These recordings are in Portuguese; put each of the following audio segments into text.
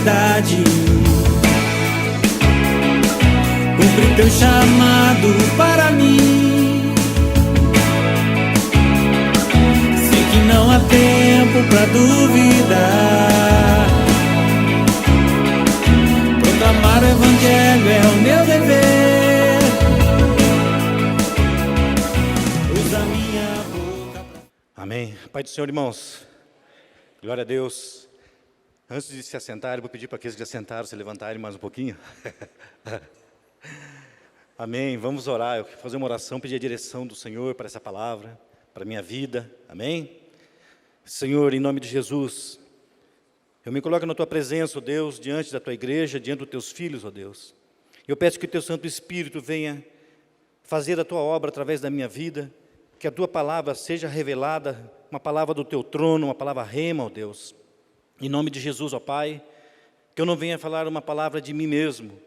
verdade. Cumpre teu chamado para mim. Sei que não há tempo pra duvidar. Proclamar o evangelho é o meu dever. Usa minha boca pra... Amém. Pai do Senhor, irmãos. Glória a Deus. Antes de se assentar, eu vou pedir para aqueles que já sentaram se levantarem mais um pouquinho. Amém. Vamos orar. Eu quero fazer uma oração, pedir a direção do Senhor para essa palavra, para a minha vida. Amém. Senhor, em nome de Jesus, eu me coloco na Tua presença, ó Deus, diante da Tua igreja, diante dos Teus filhos, ó Deus. Eu peço que o Teu Santo Espírito venha fazer a Tua obra através da minha vida, que a Tua palavra seja revelada, uma palavra do Teu trono, uma palavra rema, ó Deus. Em nome de Jesus, ó Pai, que eu não venha falar uma palavra de mim mesmo,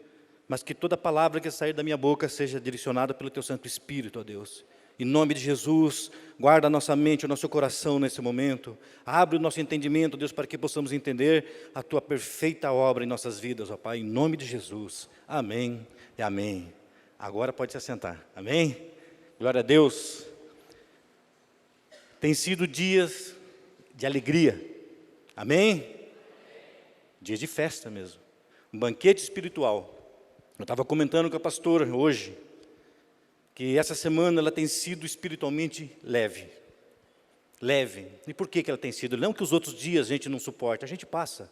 mas que toda palavra que sair da minha boca seja direcionada pelo Teu Santo Espírito, ó Deus. Em nome de Jesus, guarda a nossa mente, o nosso coração nesse momento. Abre o nosso entendimento, Deus, para que possamos entender a Tua perfeita obra em nossas vidas, ó Pai. Em nome de Jesus. Amém e amém. Agora pode se assentar. Amém? Glória a Deus. Tem sido dias de alegria. Amém? Dias de festa mesmo. Um banquete espiritual. Eu estava comentando com a pastora hoje, que essa semana ela tem sido espiritualmente leve. Leve. E por que ela tem sido? Não que os outros dias a gente não suporta, a gente passa.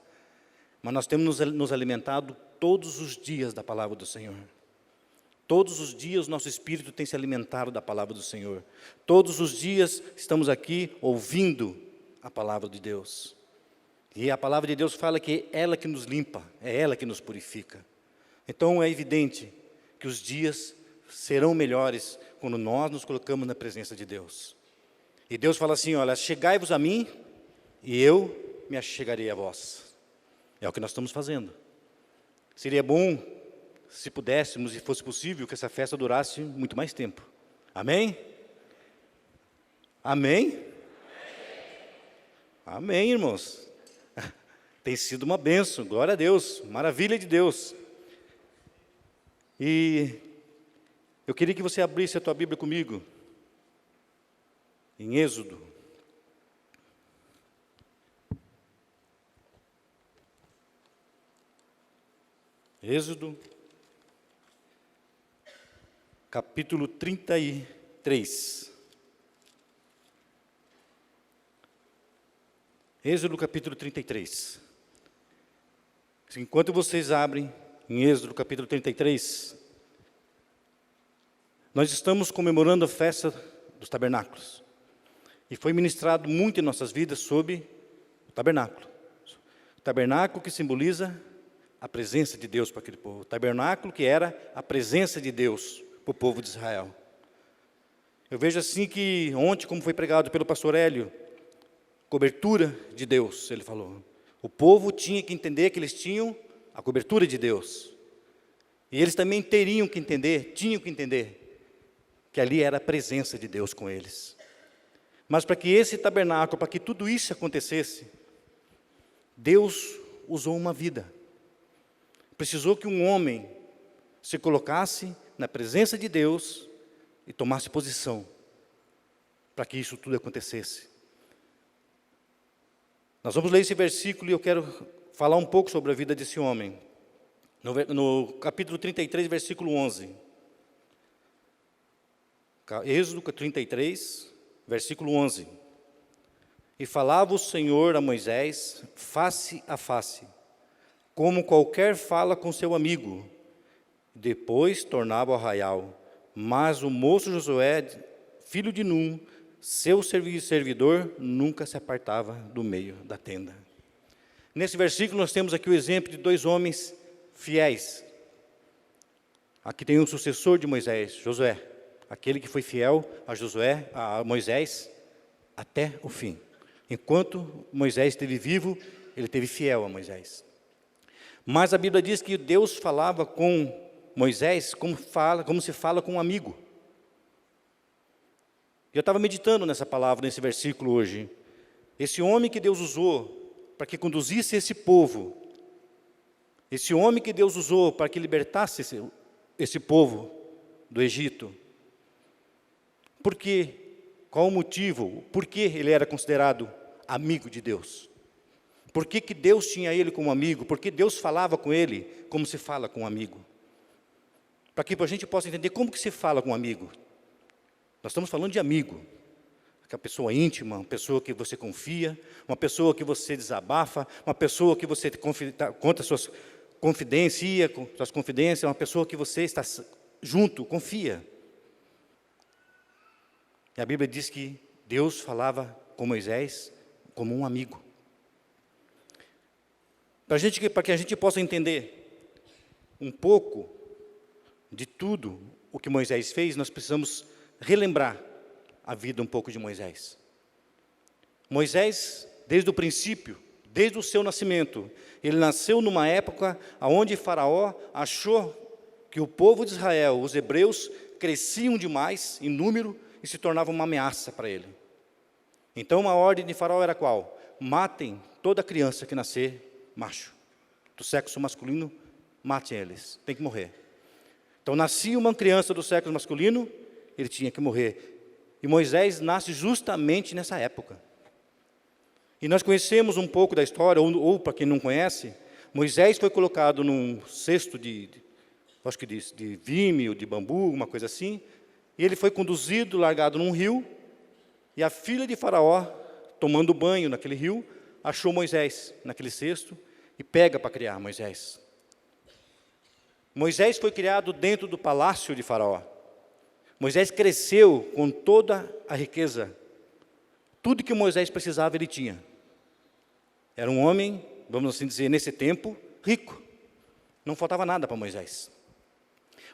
Mas nós temos nos alimentado todos os dias da palavra do Senhor. Todos os dias nosso espírito tem se alimentado da palavra do Senhor. Todos os dias estamos aqui ouvindo a palavra de Deus. E a palavra de Deus fala que é ela que nos limpa, é ela que nos purifica. Então é evidente que os dias serão melhores quando nós nos colocamos na presença de Deus. E Deus fala assim, olha, chegai-vos a mim e eu me achegarei a vós. É o que nós estamos fazendo. Seria bom, se pudéssemos e fosse possível, que essa festa durasse muito mais tempo. Amém? Amém? Amém, irmãos. Tem sido uma bênção, glória a Deus, maravilha de Deus. E eu queria que você abrisse a tua Bíblia comigo, em Êxodo. Êxodo, capítulo 33. Êxodo, capítulo 33. Enquanto vocês abrem em Êxodo, capítulo 33, nós estamos comemorando a festa dos tabernáculos. E foi ministrado muito em nossas vidas sobre o tabernáculo. O tabernáculo que simboliza a presença de Deus para aquele povo. O tabernáculo que era a presença de Deus para o povo de Israel. Eu vejo assim que ontem, como foi pregado pelo pastor Hélio, cobertura de Deus, ele falou. O povo tinha que entender que eles tinham a cobertura de Deus. E eles também teriam que entender, tinham que entender, que ali era a presença de Deus com eles. Mas para que esse tabernáculo, para que tudo isso acontecesse, Deus usou uma vida. Precisou que um homem se colocasse na presença de Deus e tomasse posição para que isso tudo acontecesse. Nós vamos ler esse versículo e eu quero falar um pouco sobre a vida desse homem. No capítulo 33, versículo 11. Êxodo 33, versículo 11. E falava o Senhor a Moisés face a face, como qualquer fala com seu amigo. Depois tornava ao arraial. Mas o moço Josué, filho de Num, seu servidor, nunca se apartava do meio da tenda. Nesse versículo nós temos aqui o exemplo de dois homens fiéis. Aqui tem um sucessor de Moisés, Josué, aquele que foi fiel a Moisés até o fim. Enquanto Moisés esteve vivo, ele esteve fiel a Moisés. Mas a Bíblia diz que Deus falava com Moisés como se fala com um amigo. Eu estava meditando nessa palavra, nesse versículo hoje. Esse homem que Deus usou para que conduzisse esse povo Esse homem que Deus usou para que libertasse esse povo do Egito. Por quê? Qual o motivo? Por que ele era considerado amigo de Deus? Por que Deus tinha ele como amigo? Por que Deus falava com ele como se fala com um amigo? Para que a gente possa entender como que se fala com um amigo. Nós estamos falando de amigo. Aquela pessoa íntima, uma pessoa que você confia, uma pessoa que você desabafa, uma pessoa que você conta suas confidências, uma pessoa que você está junto, confia. E a Bíblia diz que Deus falava com Moisés como um amigo. Para que a gente possa entender um pouco de tudo o que Moisés fez, nós precisamos relembrar a vida um pouco de Moisés. Moisés, desde o princípio, desde o seu nascimento, ele nasceu numa época onde Faraó achou que o povo de Israel, os hebreus, cresciam demais em número e se tornavam uma ameaça para ele. Então a ordem de Faraó era qual? Matem toda criança que nascer macho, do sexo masculino, matem eles, tem que morrer. Então nascia uma criança do sexo masculino, ele tinha que morrer. E Moisés nasce justamente nessa época. E nós conhecemos um pouco da história, ou para quem não conhece, Moisés foi colocado num cesto acho que de vime ou de bambu, uma coisa assim, e ele foi conduzido, largado num rio, e a filha de Faraó, tomando banho naquele rio, achou Moisés naquele cesto e pega para criar Moisés. Moisés foi criado dentro do palácio de Faraó. Moisés cresceu com toda a riqueza. Tudo que Moisés precisava, ele tinha. Era um homem, vamos assim dizer, nesse tempo, rico. Não faltava nada para Moisés.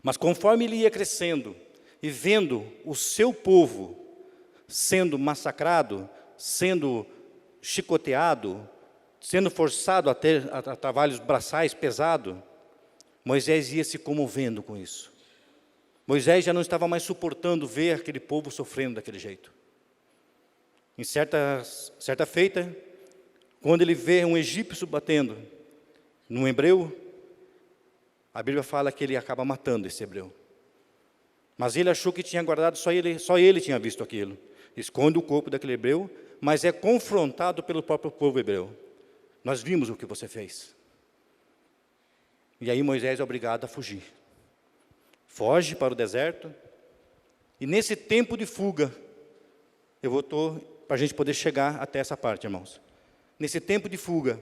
Mas conforme ele ia crescendo e vendo o seu povo sendo massacrado, sendo chicoteado, sendo forçado a trabalhos braçais pesados, Moisés ia se comovendo com isso. Moisés já não estava mais suportando ver aquele povo sofrendo daquele jeito. Em certa feita, quando ele vê um egípcio batendo num hebreu, a Bíblia fala que ele acaba matando esse hebreu. Mas ele achou que tinha guardado, só ele tinha visto aquilo. Esconde o corpo daquele hebreu, mas é confrontado pelo próprio povo hebreu. Nós vimos o que você fez. E aí Moisés é obrigado a fugir. Foge para o deserto, e nesse tempo de fuga, para a gente poder chegar até essa parte, irmãos. Nesse tempo de fuga,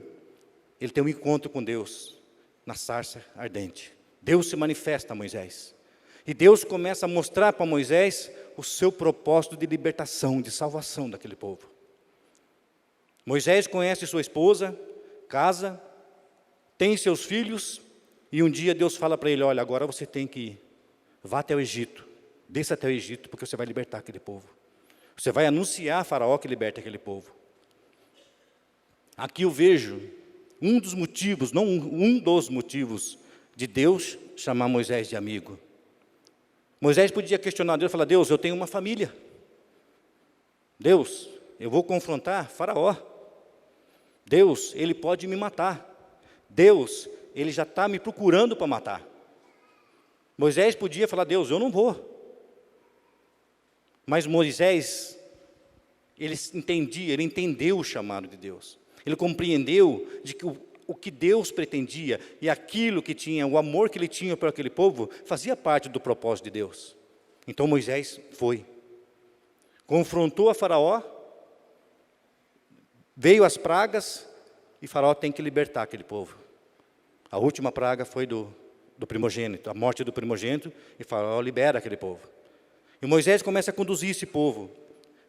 ele tem um encontro com Deus, na sarça ardente. Deus se manifesta a Moisés, e Deus começa a mostrar para Moisés o seu propósito de libertação, de salvação daquele povo. Moisés conhece sua esposa, casa, tem seus filhos, e um dia Deus fala para ele, olha, agora você tem que ir. Vá até o Egito, desça até o Egito, porque você vai libertar aquele povo. Você vai anunciar a Faraó que liberta aquele povo. Aqui eu vejo um dos motivos, não um dos motivos de Deus chamar Moisés de amigo. Moisés podia questionar Deus e falar, Deus, eu tenho uma família. Deus, eu vou confrontar Faraó. Deus, ele pode me matar. Deus, ele já está me procurando para matar. Moisés podia falar, Deus, eu não vou. Mas Moisés, ele entendeu o chamado de Deus. Ele compreendeu de que o que Deus pretendia e aquilo que tinha, o amor que ele tinha para aquele povo, fazia parte do propósito de Deus. Então Moisés foi. Confrontou a Faraó, veio as pragas, e Faraó tem que libertar aquele povo. A última praga foi do primogênito, a morte do primogênito, e Faraó libera aquele povo. E Moisés começa a conduzir esse povo.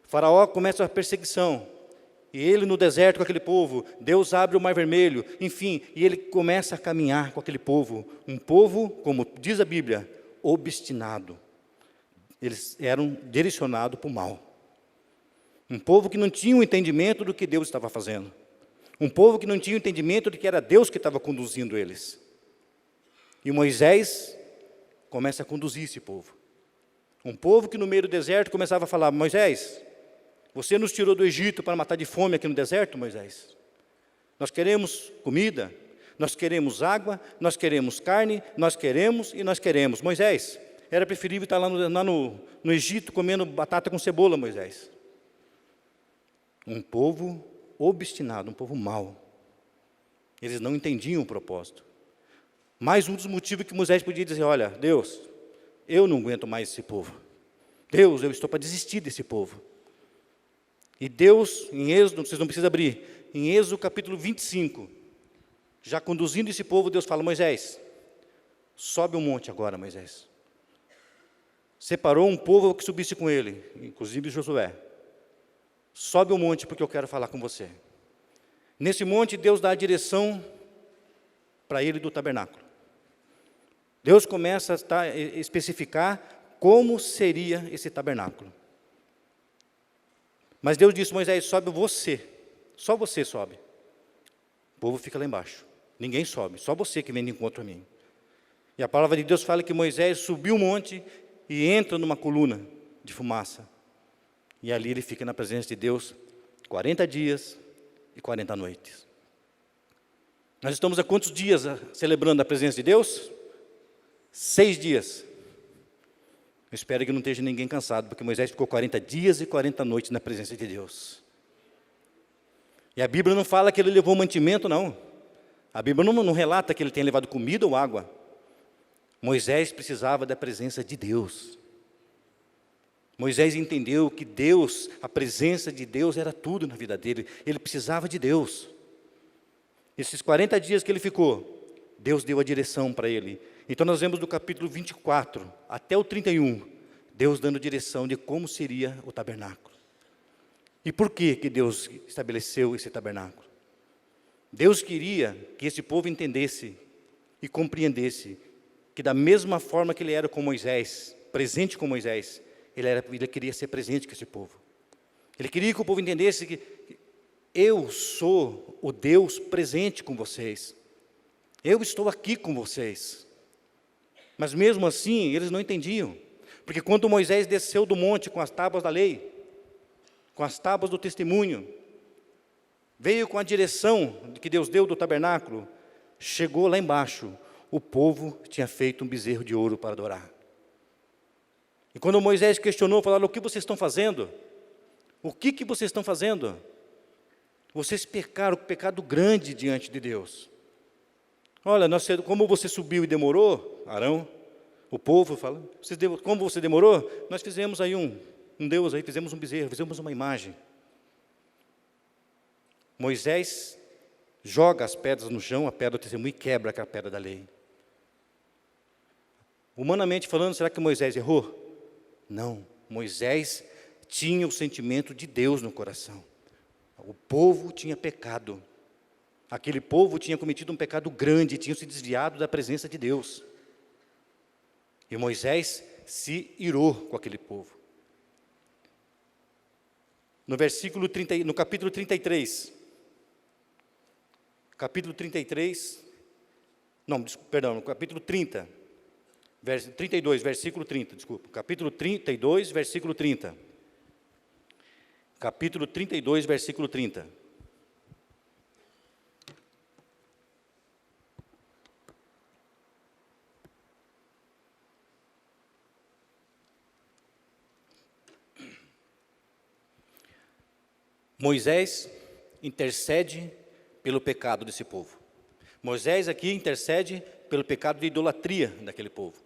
Faraó começa a perseguição, e ele no deserto com aquele povo, Deus abre o mar vermelho, enfim, e ele começa a caminhar com aquele povo, um povo, como diz a Bíblia, obstinado. Eles eram direcionados para o mal. Um povo que não tinha o entendimento do que Deus estava fazendo. Um povo que não tinha o entendimento de que era Deus que estava conduzindo eles. E Moisés começa a conduzir esse povo. Um povo que no meio do deserto começava a falar, Moisés, você nos tirou do Egito para matar de fome aqui no deserto, Moisés? Nós queremos comida, Nós queremos água, nós queremos carne, nós queremos e nós queremos. Moisés, era preferível estar lá no Egito comendo batata com cebola, Moisés. Um povo obstinado, um povo mau. Eles não entendiam o propósito. Mais um dos motivos que Moisés podia dizer, olha, Deus, eu não aguento mais esse povo. Deus, eu estou para desistir desse povo. E Deus, em Êxodo, vocês não precisam abrir, em Êxodo capítulo 25, já conduzindo esse povo, Deus fala, Moisés, sobe um monte agora, Moisés. Separou um povo que subisse com ele, inclusive Josué. Sobe um monte porque eu quero falar com você. Nesse monte, Deus dá a direção para ele do tabernáculo. Deus começa a especificar como seria esse tabernáculo. Mas Deus disse, Moisés, sobe você. Só você sobe. O povo fica lá embaixo. Ninguém sobe, só você que vem de encontro a mim. E a palavra de Deus fala que Moisés subiu o monte e entra numa coluna de fumaça. E ali ele fica na presença de Deus 40 dias e 40 noites. Nós estamos há quantos dias celebrando a presença de Deus? 6 dias. Eu espero que não esteja ninguém cansado, porque Moisés ficou 40 dias e 40 noites na presença de Deus. E a Bíblia não fala que ele levou mantimento, não. A Bíblia não relata que ele tenha levado comida ou água. Moisés precisava da presença de Deus. Moisés entendeu que Deus, a presença de Deus era tudo na vida dele. Ele precisava de Deus. Esses 40 dias que ele ficou, Deus deu a direção para ele. Então nós vemos do capítulo 24 até o 31, Deus dando direção de como seria o tabernáculo. E por que Deus estabeleceu esse tabernáculo? Deus queria que esse povo entendesse e compreendesse que da mesma forma que ele era com Moisés, presente com Moisés, ele queria ser presente com esse povo. Ele queria que o povo entendesse que eu sou o Deus presente com vocês. Eu estou aqui com vocês. Mas mesmo assim, eles não entendiam. Porque quando Moisés desceu do monte com as tábuas da lei, com as tábuas do testemunho, veio com a direção que Deus deu do tabernáculo, chegou lá embaixo, o povo tinha feito um bezerro de ouro para adorar. E quando Moisés questionou, falaram, o que vocês estão fazendo? O que vocês estão fazendo? Vocês pecaram, pecado grande diante de Deus. Olha, como você subiu e demorou, Arão, o povo fala, como você demorou? Nós fizemos aí um Deus, aí fizemos um bezerro, fizemos uma imagem. Moisés joga as pedras no chão, a pedra do testemunho, e quebra aquela pedra da lei. Humanamente falando, será que Moisés errou? Não, Moisés tinha o sentimento de Deus no coração. O povo tinha pecado. Aquele povo tinha cometido um pecado grande, tinha se desviado da presença de Deus. E Moisés se irou com aquele povo. No capítulo 33, no capítulo 30, 32, versículo 30, desculpa. Capítulo 32, versículo 30. Capítulo 32, versículo 30. Moisés intercede pelo pecado desse povo. Moisés aqui intercede pelo pecado de idolatria daquele povo.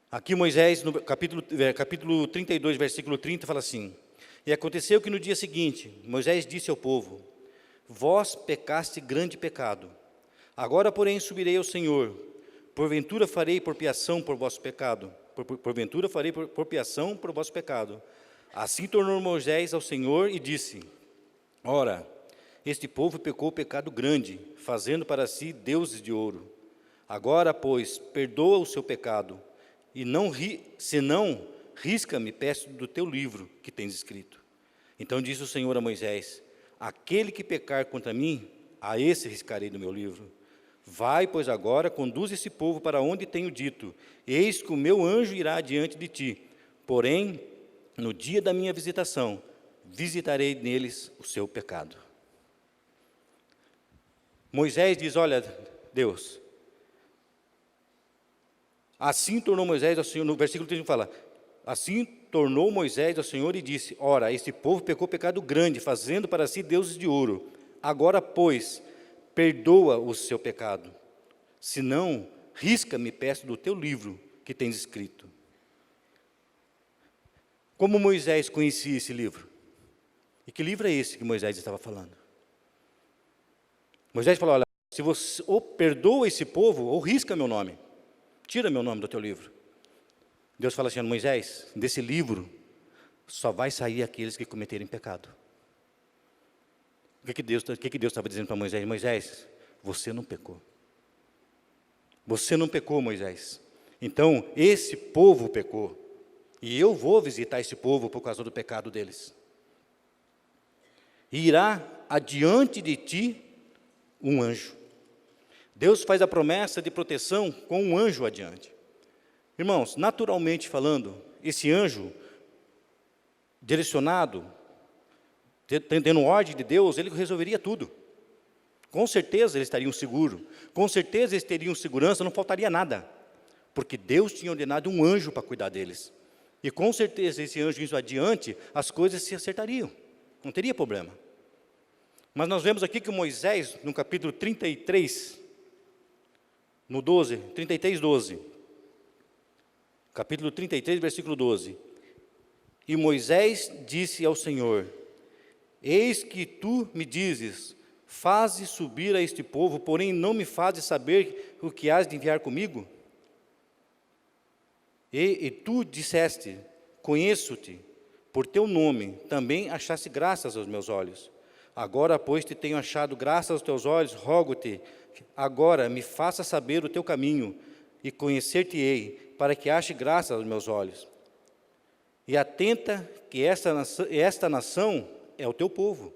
Aqui Moisés, no capítulo 32, versículo 30, fala assim, e aconteceu que no dia seguinte, Moisés disse ao povo, vós pecaste grande pecado, agora porém subirei ao Senhor, porventura farei propiciação por vosso pecado, porventura farei propiciação por vosso pecado. Assim tornou Moisés ao Senhor e disse, ora, este povo pecou pecado grande, fazendo para si deuses de ouro. Agora, pois, perdoa o seu pecado, e senão, risca-me, peço do teu livro que tens escrito. Então disse o Senhor a Moisés, aquele que pecar contra mim, a esse riscarei do meu livro. Vai, pois agora, conduz esse povo para onde tenho dito, eis que o meu anjo irá diante de ti, porém, no dia da minha visitação, visitarei neles o seu pecado. Moisés diz, olha, Deus, assim tornou Moisés ao Senhor, no versículo 31 fala, assim tornou Moisés ao Senhor e disse, ora, este povo pecou pecado grande, fazendo para si deuses de ouro. Agora, pois, perdoa o seu pecado. Se não, risca-me, peço, do teu livro que tens escrito. Como Moisés conhecia esse livro? E que livro é esse que Moisés estava falando? Moisés falou, olha, se você ou perdoa esse povo, ou risca meu nome. Tira meu nome do teu livro. Deus fala assim, Moisés, desse livro só vai sair aqueles que cometerem pecado. O que Deus estava dizendo para Moisés? Moisés, você não pecou. Você não pecou, Moisés. Então, esse povo pecou. E eu vou visitar esse povo por causa do pecado deles. E irá adiante de ti um anjo. Deus faz a promessa de proteção com um anjo adiante. Irmãos, naturalmente falando, esse anjo, direcionado, tendo ordem de Deus, ele resolveria tudo. Com certeza eles estariam seguros, com certeza eles teriam segurança, não faltaria nada. Porque Deus tinha ordenado um anjo para cuidar deles. E com certeza esse anjo indo adiante, as coisas se acertariam, não teria problema. Mas nós vemos aqui que Moisés, no capítulo 33, no 12, 33, 12. Capítulo 33, versículo 12. E Moisés disse ao Senhor, eis que tu me dizes, faze subir a este povo, porém não me fazes saber o que has de enviar comigo? E tu disseste, conheço-te, por teu nome, também achaste graças aos meus olhos. Agora, pois, te tenho achado graças aos teus olhos, rogo-te, agora me faça saber o teu caminho, e conhecer-te-ei, para que ache graça aos meus olhos. E atenta que esta nação é o teu povo.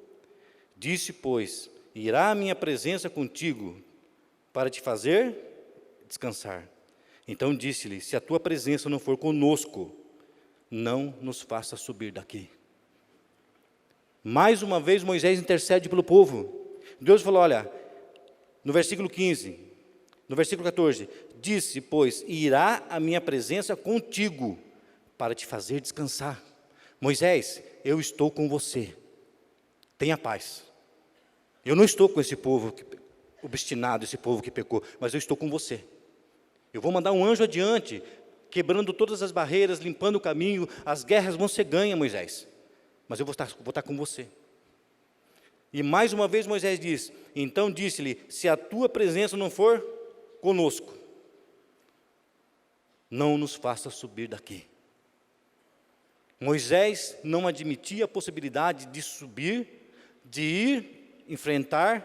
Disse, pois, irá a minha presença contigo, para te fazer descansar. Então disse-lhe, se a tua presença não for conosco, não nos faça subir daqui. Mais uma vez Moisés intercede pelo povo. Deus falou, olha, no versículo 15, no versículo 14, disse, pois, irá a minha presença contigo, para te fazer descansar. Moisés, eu estou com você, tenha paz. Eu não estou com esse povo obstinado, esse povo que pecou, mas eu estou com você. Eu vou mandar um anjo adiante, quebrando todas as barreiras, limpando o caminho, as guerras vão ser ganhas, Moisés. Mas eu vou estar com você. E mais uma vez Moisés diz, então disse-lhe, se a tua presença não for conosco, não nos faça subir daqui. Moisés não admitia a possibilidade de subir, de ir, enfrentar,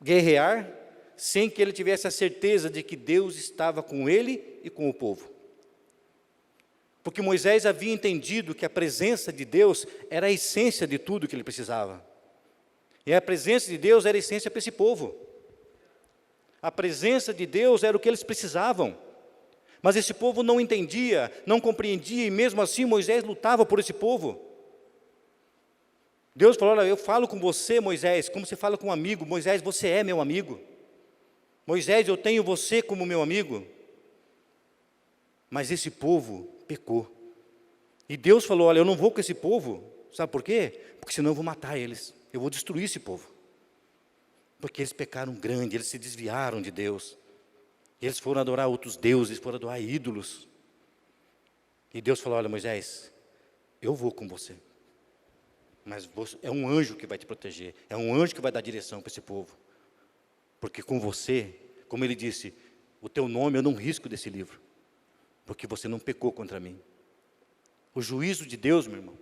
guerrear, sem que ele tivesse a certeza de que Deus estava com ele e com o povo. Porque Moisés havia entendido que a presença de Deus era a essência de tudo que ele precisava. E a presença de Deus era a essência para esse povo. A presença de Deus era o que eles precisavam. Mas esse povo não entendia, não compreendia, e mesmo assim Moisés lutava por esse povo. Deus falou, olha, eu falo com você, Moisés, como você fala com um amigo. Moisés, você é meu amigo. Moisés, eu tenho você como meu amigo. Mas esse povo pecou. E Deus falou, olha, eu não vou com esse povo. Sabe por quê? Porque senão eu vou matar eles. Eu vou destruir esse povo. Porque eles pecaram grande, eles se desviaram de Deus. Eles foram adorar outros deuses, foram adorar ídolos. E Deus falou, olha, Moisés, eu vou com você. Mas é um anjo que vai te proteger. É um anjo que vai dar direção para esse povo. Porque com você, como ele disse, o teu nome eu não risco desse livro. Porque você não pecou contra mim. O juízo de Deus, meu irmão,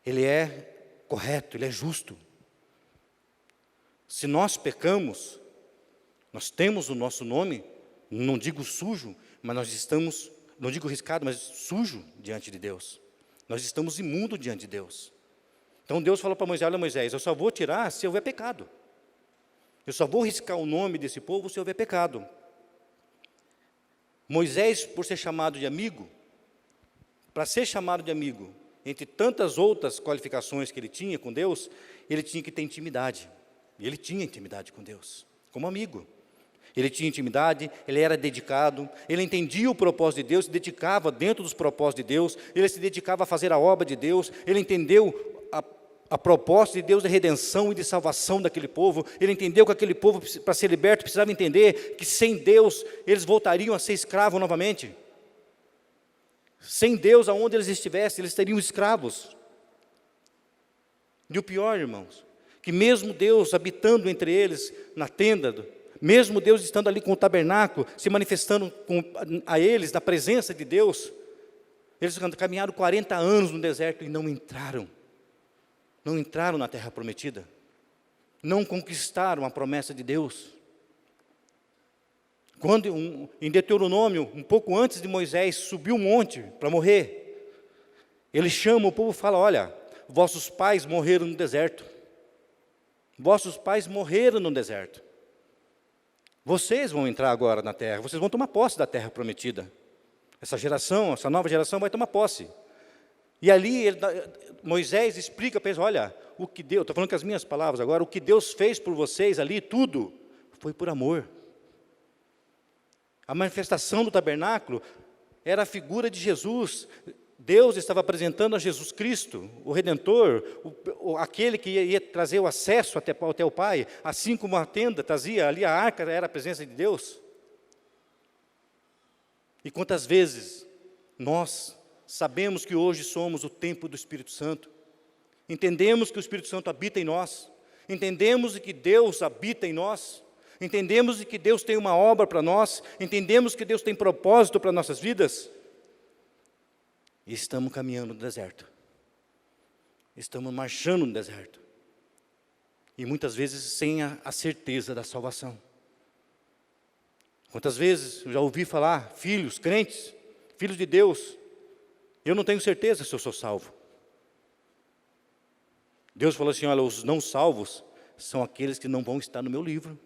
ele é correto, ele é justo. Se nós pecamos, nós temos o nosso nome, não digo sujo, mas nós estamos, não digo riscado, mas sujo diante de Deus. Nós estamos imundos diante de Deus. Então Deus falou para Moisés, olha Moisés, eu só vou tirar se houver pecado. Eu só vou riscar o nome desse povo se houver pecado. Moisés, por ser chamado de amigo, para ser chamado de amigo, entre tantas outras qualificações que ele tinha com Deus, ele tinha que ter intimidade. E ele tinha intimidade com Deus, como amigo. Ele tinha intimidade, ele era dedicado, ele entendia o propósito de Deus, se dedicava dentro dos propósitos de Deus, ele se dedicava a fazer a obra de Deus, ele entendeu a propósito de Deus de redenção e de salvação daquele povo, ele entendeu que aquele povo, para ser liberto, precisava entender que sem Deus, eles voltariam a ser escravos novamente. Sem Deus, aonde eles estivessem, eles seriam escravos. E o pior, irmãos, que mesmo Deus habitando entre eles, na tenda, mesmo Deus estando ali com o tabernáculo, se manifestando a eles, na presença de Deus, eles caminharam 40 anos no deserto e não entraram na terra prometida, não conquistaram a promessa de Deus. Quando em Deuteronômio, um pouco antes de Moisés subir um monte para morrer, ele chama o povo e fala: olha, vossos pais morreram no deserto, vossos pais morreram no deserto, vocês vão entrar agora na terra, vocês vão tomar posse da terra prometida, essa nova geração vai tomar posse. E ali Moisés explica para eles: olha, o que Deus, estou falando com as minhas palavras agora, o que Deus fez por vocês ali, tudo, foi por amor. A manifestação do tabernáculo era a figura de Jesus. Deus estava apresentando a Jesus Cristo, o Redentor, aquele que ia trazer o acesso até o Pai, assim como a tenda trazia, ali a arca era a presença de Deus. E quantas vezes nós sabemos que hoje somos o templo do Espírito Santo, entendemos que o Espírito Santo habita em nós, entendemos que Deus habita em nós, entendemos que Deus tem uma obra para nós, entendemos que Deus tem propósito para nossas vidas, e estamos caminhando no deserto, estamos marchando no deserto, e muitas vezes sem a certeza da salvação. Quantas vezes eu já ouvi falar, filhos, crentes, filhos de Deus, eu não tenho certeza se eu sou salvo. Deus falou assim: olha, os não salvos são aqueles que não vão estar no meu livro.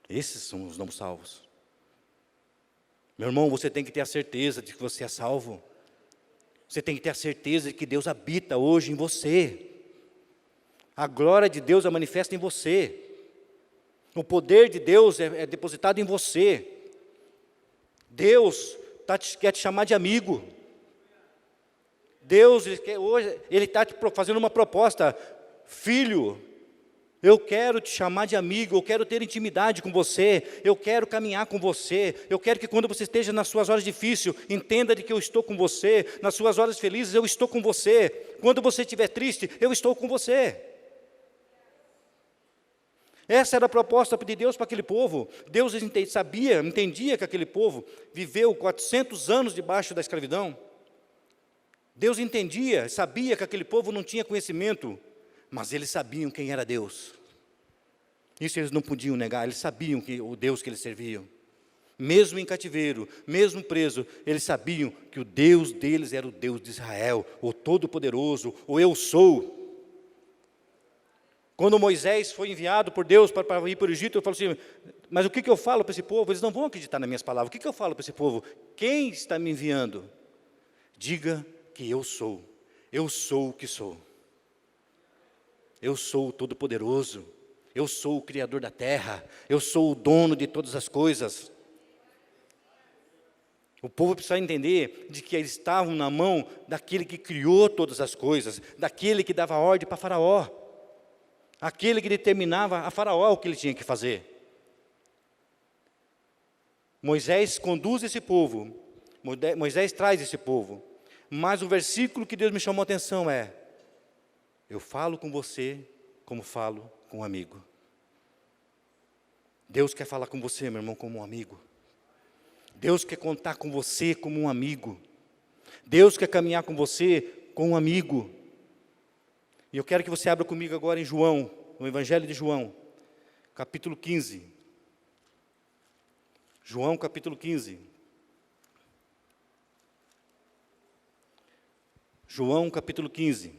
Esses são os não salvos. Meu irmão, você tem que ter a certeza de que você é salvo. Você tem que ter a certeza de que Deus habita hoje em você. A glória de Deus é manifesta em você. O poder de Deus é depositado em você. Deus quer te chamar de amigo. Deus hoje Ele está te fazendo uma proposta: filho, eu quero te chamar de amigo, eu quero ter intimidade com você, eu quero caminhar com você, eu quero que quando você esteja nas suas horas difíceis, entenda de que eu estou com você, nas suas horas felizes eu estou com você, quando você estiver triste, eu estou com você. Essa era a proposta de Deus para aquele povo. Deus entendia que aquele povo viveu 400 anos debaixo da escravidão. Deus entendia, sabia que aquele povo não tinha conhecimento, mas eles sabiam quem era Deus. Isso eles não podiam negar, eles sabiam o Deus que eles serviam. Mesmo em cativeiro, mesmo preso, eles sabiam que o Deus deles era o Deus de Israel, o Todo-Poderoso, o Eu Sou. Quando Moisés foi enviado por Deus para ir para o Egito, eu falo assim: mas o que eu falo para esse povo? Eles não vão acreditar nas minhas palavras. O que eu falo para esse povo? Quem está me enviando? Diga que eu sou o que sou. Eu sou o Todo-Poderoso, eu sou o Criador da terra, eu sou o dono de todas as coisas. O povo precisa entender de que eles estavam na mão daquele que criou todas as coisas, daquele que dava ordem para Faraó, aquele que determinava a Faraó o que ele tinha que fazer. Moisés conduz esse povo, Moisés traz esse povo, mas o versículo que Deus me chamou a atenção é: eu falo com você como falo com um amigo. Deus quer falar com você, meu irmão, como um amigo. Deus quer contar com você como um amigo. Deus quer caminhar com você como um amigo. E eu quero que você abra comigo agora em João, no Evangelho de João, capítulo 15. João, capítulo 15. João, capítulo 15.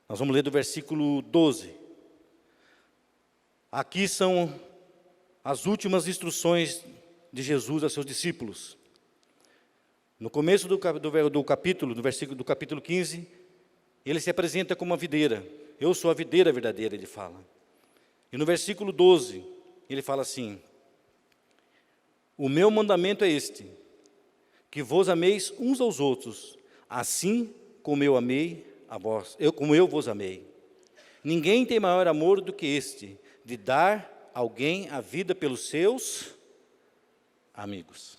Nós vamos ler do versículo 12. Aqui são as últimas instruções de Jesus a seus discípulos. No começo do capítulo, do capítulo 15, ele se apresenta como uma videira. Eu sou a videira verdadeira, ele fala. E no versículo 12, ele fala assim: o meu mandamento é este, que vos ameis uns aos outros, assim como eu amei a vós, como eu vos amei. Ninguém tem maior amor do que este, de dar alguém a vida pelos seus amigos.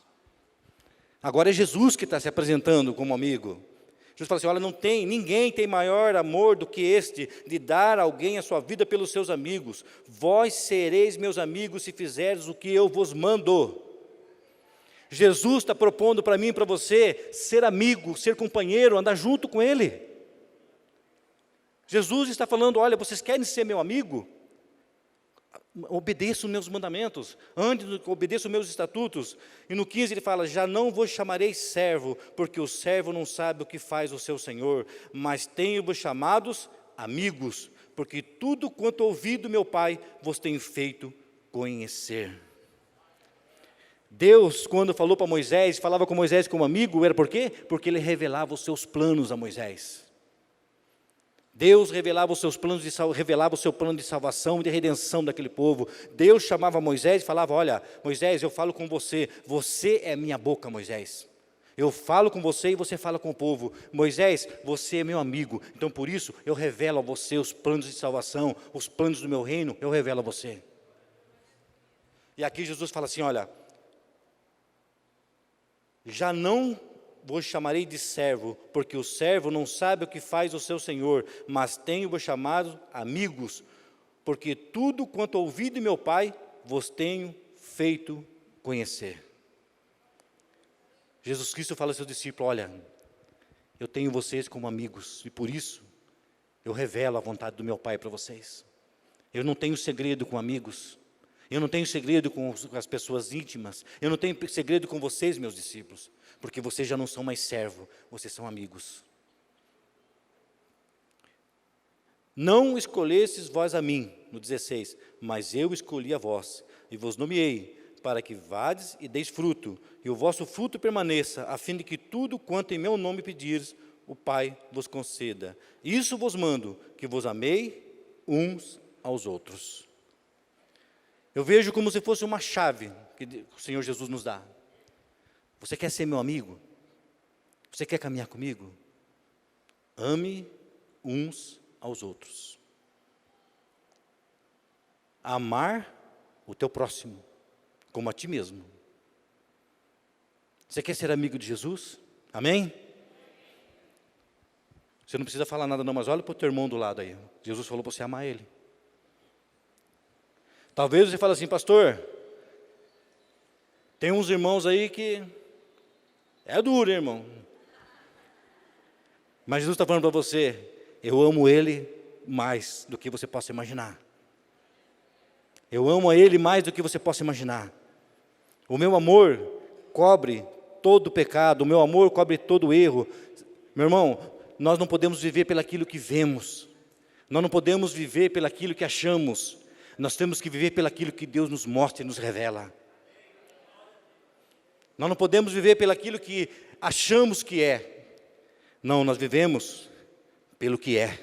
Agora é Jesus que está se apresentando como amigo. Jesus fala assim: olha, ninguém tem maior amor do que este, de dar alguém a sua vida pelos seus amigos. Vós sereis meus amigos se fizerdes o que eu vos mando. Jesus está propondo para mim e para você ser amigo, ser companheiro, andar junto com Ele. Jesus está falando: olha, vocês querem ser meu amigo? Obedeçam meus mandamentos, obedeçam meus estatutos. E no 15 ele fala: já não vos chamarei servo, porque o servo não sabe o que faz o seu senhor, mas tenho-vos chamados amigos, porque tudo quanto ouvi do meu Pai vos tenho feito conhecer. Deus, quando falou para Moisés, falava com Moisés como amigo, era por quê? Porque ele revelava os seus planos a Moisés. Deus revelava os seus planos, revelava o seu plano de salvação e de redenção daquele povo. Deus chamava Moisés e falava: olha, Moisés, eu falo com você, você é minha boca, Moisés. Eu falo com você e você fala com o povo. Moisés, você é meu amigo, então por isso eu revelo a você os planos de salvação, os planos do meu reino, eu revelo a você. E aqui Jesus fala assim: olha, já não vos chamarei de servo, porque o servo não sabe o que faz o seu senhor, mas tenho-vos chamado amigos, porque tudo quanto ouvi de meu Pai, vos tenho feito conhecer. Jesus Cristo fala aos seus discípulos: olha, eu tenho vocês como amigos, e por isso eu revelo a vontade do meu Pai para vocês. Eu não tenho segredo com amigos, eu não tenho segredo com as pessoas íntimas, eu não tenho segredo com vocês, meus discípulos, porque vocês já não são mais servos, vocês são amigos. Não escolhestes vós a mim, no 16, mas eu escolhi a vós, e vos nomeei, para que vades e deis fruto, e o vosso fruto permaneça, a fim de que tudo quanto em meu nome pedires, o Pai vos conceda. Isso vos mando, que vos amei uns aos outros. Eu vejo como se fosse uma chave que o Senhor Jesus nos dá. Você quer ser meu amigo? Você quer caminhar comigo? Ame uns aos outros. Amar o teu próximo como a ti mesmo. Você quer ser amigo de Jesus? Amém? Você não precisa falar nada não, mas olha para o teu irmão do lado aí. Jesus falou para você amar ele. Talvez você fale assim: pastor, tem uns irmãos aí que é duro, hein, irmão. Mas Jesus está falando para você: eu amo ele mais do que você possa imaginar. Eu amo a ele mais do que você possa imaginar. O meu amor cobre todo o pecado, o meu amor cobre todo o erro. Meu irmão, nós não podemos viver pelaquilo que vemos, nós não podemos viver pelaquilo que achamos, nós temos que viver pelaquilo que Deus nos mostra e nos revela. Nós não podemos viver pelaquilo que achamos que é. Não, nós vivemos pelo que é.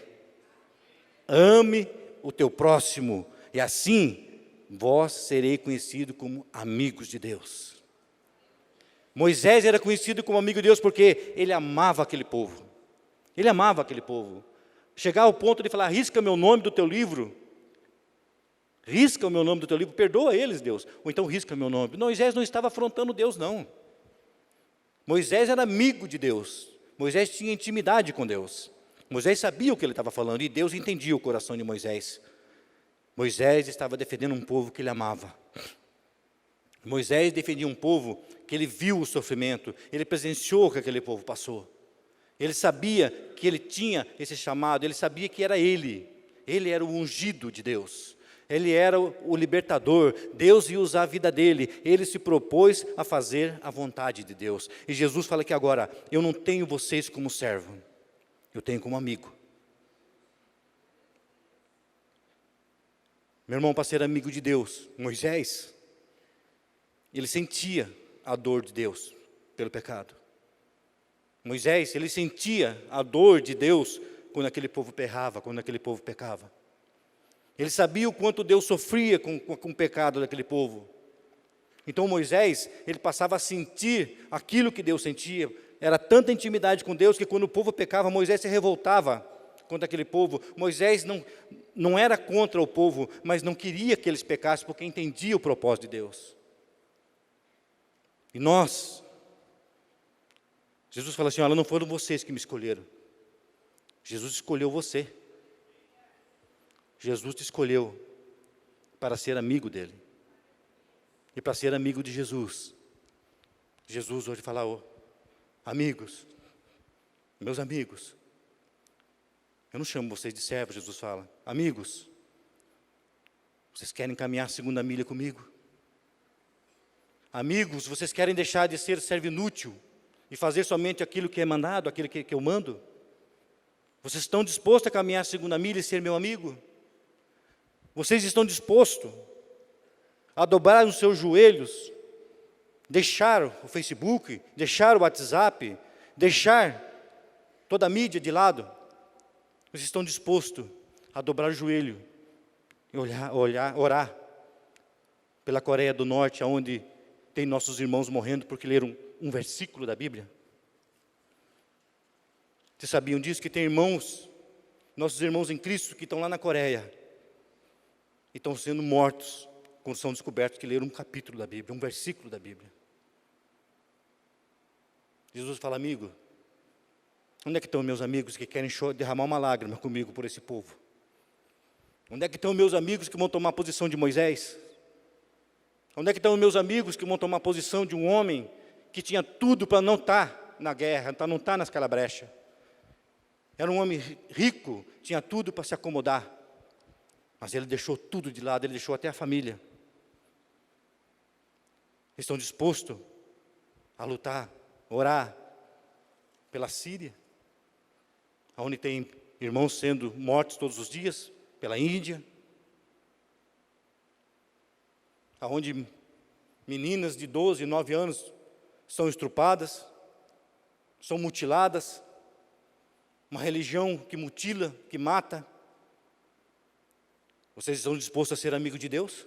Ame o teu próximo, e assim vós serei conhecido como amigos de Deus. Moisés era conhecido como amigo de Deus porque ele amava aquele povo. Ele amava aquele povo. Chegar ao ponto de falar: risca meu nome do teu livro. Risca o meu nome do teu livro, perdoa eles, Deus. Ou então risca meu nome. Moisés não estava afrontando Deus, não. Moisés era amigo de Deus. Moisés tinha intimidade com Deus. Moisés sabia o que ele estava falando e Deus entendia o coração de Moisés. Moisés estava defendendo um povo que ele amava. Moisés defendia um povo que ele viu o sofrimento, ele presenciou o que aquele povo passou. Ele sabia que ele tinha esse chamado, ele sabia que era ele era o ungido de Deus. Ele era o libertador, Deus ia usar a vida dele, ele se propôs a fazer a vontade de Deus. E Jesus fala que agora: eu não tenho vocês como servo, eu tenho como amigo. Meu irmão, para ser amigo de Deus, Moisés, ele sentia a dor de Deus pelo pecado. Moisés, ele sentia a dor de Deus quando aquele povo errava, quando aquele povo pecava. Ele sabia o quanto Deus sofria com o pecado daquele povo. Então Moisés, ele passava a sentir aquilo que Deus sentia. Era tanta intimidade com Deus que quando o povo pecava, Moisés se revoltava contra aquele povo. Moisés não era contra o povo, mas não queria que eles pecassem, porque entendia o propósito de Deus. E nós, Jesus fala assim, olha, não foram vocês que me escolheram. Jesus escolheu você. Jesus te escolheu para ser amigo dele. E para ser amigo de Jesus. Jesus hoje fala, amigos, meus amigos. Eu não chamo vocês de servos, Jesus fala. Amigos, vocês querem caminhar a segunda milha comigo? Amigos, vocês querem deixar de ser servo inútil e fazer somente aquilo que é mandado, aquilo que eu mando? Vocês estão dispostos a caminhar a segunda milha e ser meu amigo? Vocês estão dispostos a dobrar os seus joelhos, deixar o Facebook, deixar o WhatsApp, deixar toda a mídia de lado? Vocês estão dispostos a dobrar o joelho e orar pela Coreia do Norte, onde tem nossos irmãos morrendo porque leram um versículo da Bíblia? Vocês sabiam disso? Que tem irmãos, nossos irmãos em Cristo, que estão lá na Coreia e estão sendo mortos quando são descobertos que leram um capítulo da Bíblia, um versículo da Bíblia. Jesus fala, amigo, onde é que estão meus amigos que querem derramar uma lágrima comigo por esse povo? Onde é que estão meus amigos que vão tomar a posição de Moisés? Onde é que estão meus amigos que vão tomar a posição de um homem que tinha tudo para não estar na guerra, para não estar naquela brecha? Era um homem rico, tinha tudo para se acomodar, mas ele deixou tudo de lado, ele deixou até a família. Estão dispostos a lutar, orar pela Síria, onde tem irmãos sendo mortos todos os dias, pela Índia, onde meninas de 12, 9 anos são estrupadas, são mutiladas, uma religião que mutila, que mata. Vocês estão dispostos a ser amigo de Deus?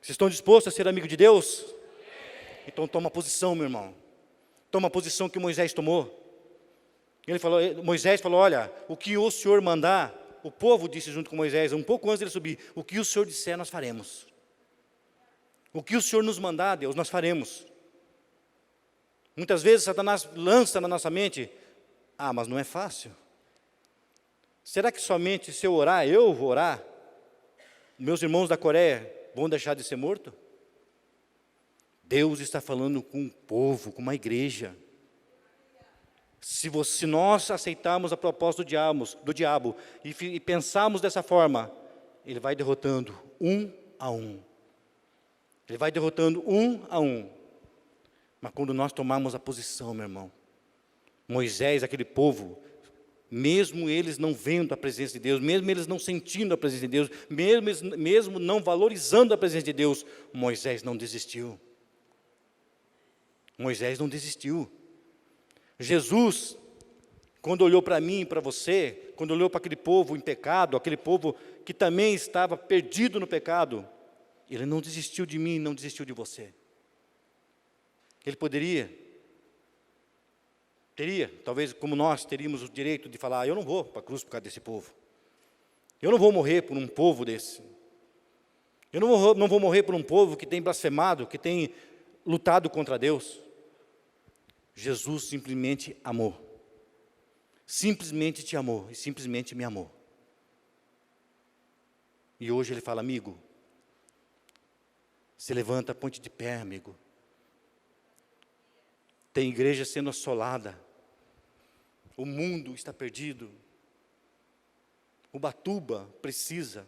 Vocês estão dispostos a ser amigo de Deus? Então toma posição, meu irmão. Toma a posição que Moisés tomou. Moisés falou, olha, o que o Senhor mandar, o povo disse junto com Moisés, um pouco antes dele subir, o que o Senhor disser, nós faremos. O que o Senhor nos mandar, Deus, nós faremos. Muitas vezes Satanás lança na nossa mente, mas não é fácil. Será que somente se eu orar, eu vou orar? Meus irmãos da Coreia vão deixar de ser mortos? Deus está falando com um povo, com uma igreja. Se nós aceitarmos a proposta do diabo e pensarmos dessa forma, ele vai derrotando um a um. Ele vai derrotando um a um. Mas quando nós tomarmos a posição, meu irmão, Moisés, aquele povo, mesmo eles não vendo a presença de Deus, mesmo eles não sentindo a presença de Deus, mesmo não valorizando a presença de Deus, Moisés não desistiu. Moisés não desistiu. Jesus, quando olhou para mim e para você, quando olhou para aquele povo em pecado, aquele povo que também estava perdido no pecado, ele não desistiu de mim, não desistiu de você. Ele teria, talvez como nós teríamos o direito de falar, eu não vou para a cruz por causa desse povo. Eu não vou morrer por um povo desse. Eu não vou morrer por um povo que tem blasfemado, que tem lutado contra Deus. Jesus simplesmente amou. Simplesmente te amou e simplesmente me amou. E hoje ele fala, amigo, se levanta, ponte de pé, amigo. Tem igreja sendo assolada. O mundo está perdido. Ubatuba precisa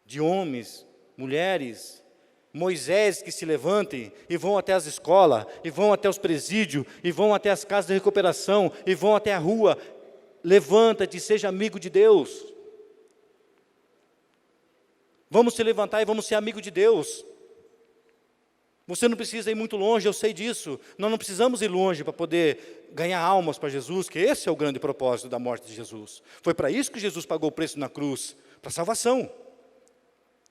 de homens, mulheres, Moisés que se levantem e vão até as escolas, e vão até os presídios, e vão até as casas de recuperação, e vão até a rua. Levanta-te e seja amigo de Deus. Vamos se levantar e vamos ser amigo de Deus. Você não precisa ir muito longe, eu sei disso. Nós não precisamos ir longe para poder ganhar almas para Jesus, que esse é o grande propósito da morte de Jesus. Foi para isso que Jesus pagou o preço na cruz. para salvação.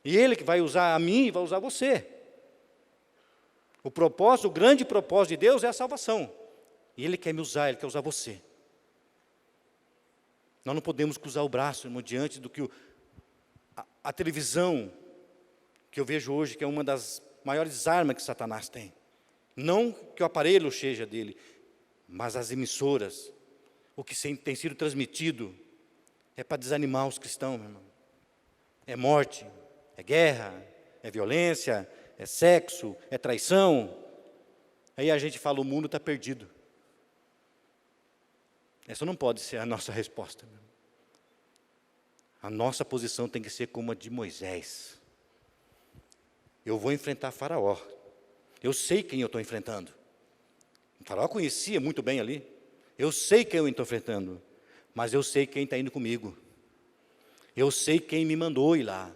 E Ele que vai usar a mim e vai usar você. O propósito, o grande propósito de Deus é a salvação. E Ele quer me usar, Ele quer usar você. Nós não podemos cruzar o braço, irmão, diante do que a televisão, que eu vejo hoje, que é uma das maiores armas que Satanás tem. Não que o aparelho seja dele, mas as emissoras, o que tem sido transmitido, é para desanimar os cristãos, meu irmão. É morte, é guerra, é violência, é sexo, é traição. Aí a gente fala, o mundo está perdido. Essa não pode ser a nossa resposta. A nossa posição tem que ser como a de Moisés. Eu vou enfrentar Faraó. Eu sei quem eu estou enfrentando. O Faraó conhecia muito bem ali. Eu sei quem eu estou enfrentando. Mas eu sei quem está indo comigo. Eu sei quem me mandou ir lá.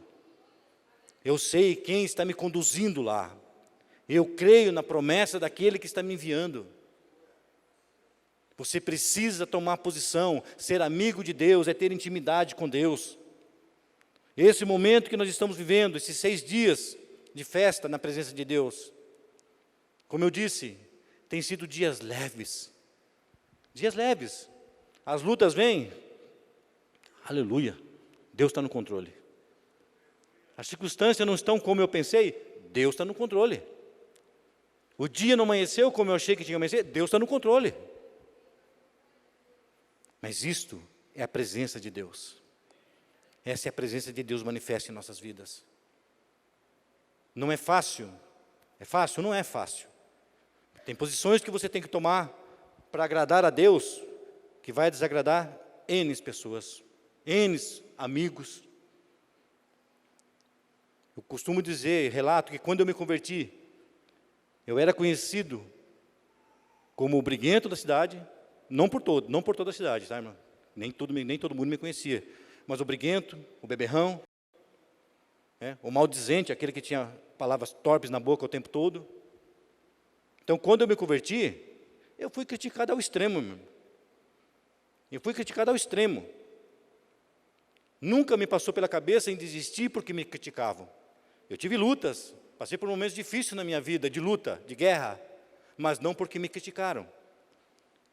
Eu sei quem está me conduzindo lá. Eu creio na promessa daquele que está me enviando. Você precisa tomar posição. Ser amigo de Deus é ter intimidade com Deus. Esse momento que nós estamos vivendo, esses 6 dias de festa na presença de Deus, como eu disse, tem sido dias leves. Dias leves. As lutas vêm. Aleluia. Deus está no controle. As circunstâncias não estão como eu pensei. Deus está no controle. O dia não amanheceu como eu achei que tinha que amanhecer. Deus está no controle. Mas isto é a presença de Deus. Essa é a presença de Deus manifesta em nossas vidas. Não é fácil. É fácil? Não é fácil. Tem posições que você tem que tomar para agradar a Deus, que vai desagradar N pessoas, N amigos. Eu costumo dizer, relato, que quando eu me converti, eu era conhecido como o briguento da cidade, não por toda a cidade, tá, irmão? Nem todo mundo me conhecia, mas o briguento, o beberrão, o maldizente, aquele que tinha palavras torpes na boca o tempo todo. Então, quando eu me converti, eu fui criticado ao extremo, meu. Eu fui criticado ao extremo. Nunca me passou pela cabeça em desistir porque me criticavam. Eu tive lutas, passei por momentos difíceis na minha vida, de luta, de guerra, mas não porque me criticaram,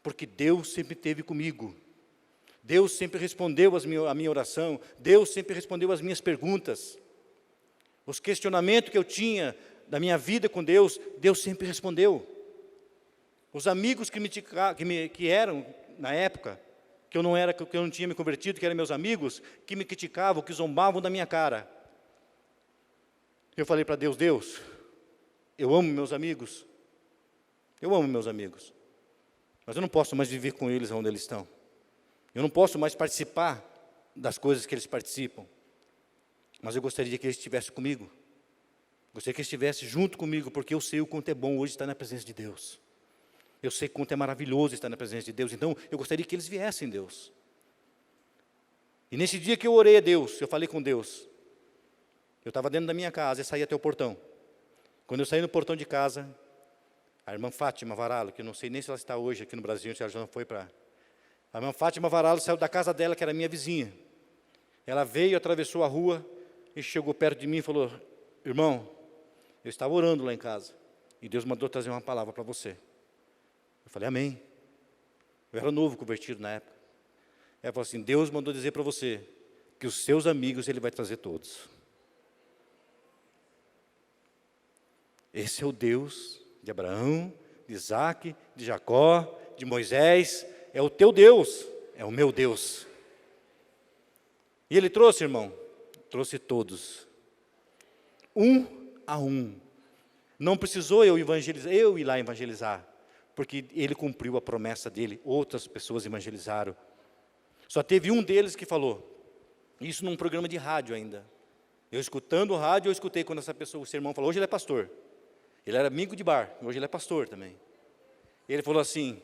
porque Deus sempre esteve comigo. Deus sempre respondeu a minha oração, Deus sempre respondeu as minhas perguntas. Os questionamentos que eu tinha da minha vida com Deus, Deus sempre respondeu. Os amigos que eram, na época, que eu não tinha me convertido, que eram meus amigos, que me criticavam, que zombavam da minha cara. Eu falei para Deus, Deus, eu amo meus amigos, mas eu não posso mais viver com eles onde eles estão. Eu não posso mais participar das coisas que eles participam, mas eu gostaria que eles estivessem comigo. Gostaria que eles estivessem junto comigo, porque eu sei o quanto é bom hoje estar na presença de Deus. Eu sei o quanto é maravilhoso estar na presença de Deus, então eu gostaria que eles viessem, Deus. E nesse dia que eu orei a Deus, eu falei com Deus, eu estava dentro da minha casa e saí até o portão. Quando eu saí no portão de casa, a irmã Fátima Varalo, que eu não sei nem se ela está hoje aqui no Brasil, se ela já não foi para... A irmã Fátima Varalo saiu da casa dela, que era minha vizinha. Ela veio, atravessou a rua e chegou perto de mim e falou, irmão, eu estava orando lá em casa e Deus mandou trazer uma palavra para você. Eu falei, amém. Eu era novo convertido na época. Ela falou assim, Deus mandou dizer para você que os seus amigos Ele vai trazer todos. Esse é o Deus de Abraão, de Isaac, de Jacó, de Moisés. É o teu Deus, é o meu Deus. E Ele trouxe, irmão, trouxe todos. Um a um. Não precisou eu ir lá evangelizar, porque Ele cumpriu a promessa dEle, outras pessoas evangelizaram. Só teve um deles que falou, isso num programa de rádio ainda. Eu escutando o rádio, eu escutei quando o irmão falou, hoje ele é pastor. Ele era amigo de bar, hoje ele é pastor também. Ele falou assim,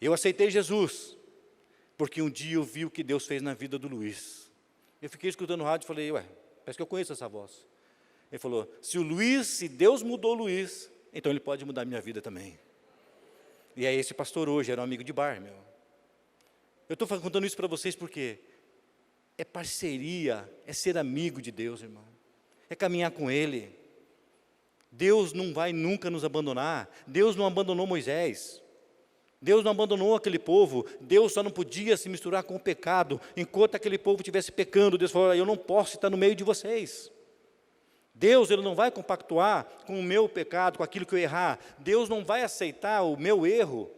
eu aceitei Jesus, porque um dia eu vi o que Deus fez na vida do Luiz. Eu fiquei escutando o rádio e falei, parece que eu conheço essa voz. Ele falou, se Deus mudou o Luiz, então Ele pode mudar a minha vida também. E aí esse pastor hoje era um amigo de bar, meu. Eu estou contando isso para vocês porque é parceria, é ser amigo de Deus, irmão. É caminhar com Ele. Deus não vai nunca nos abandonar. Deus não abandonou Moisés. Deus não abandonou aquele povo. Deus só não podia se misturar com o pecado. Enquanto aquele povo estivesse pecando, Deus falou: eu não posso estar no meio de vocês. Deus, Ele não vai compactuar com o meu pecado, com aquilo que eu errar. Deus não vai aceitar o meu erro.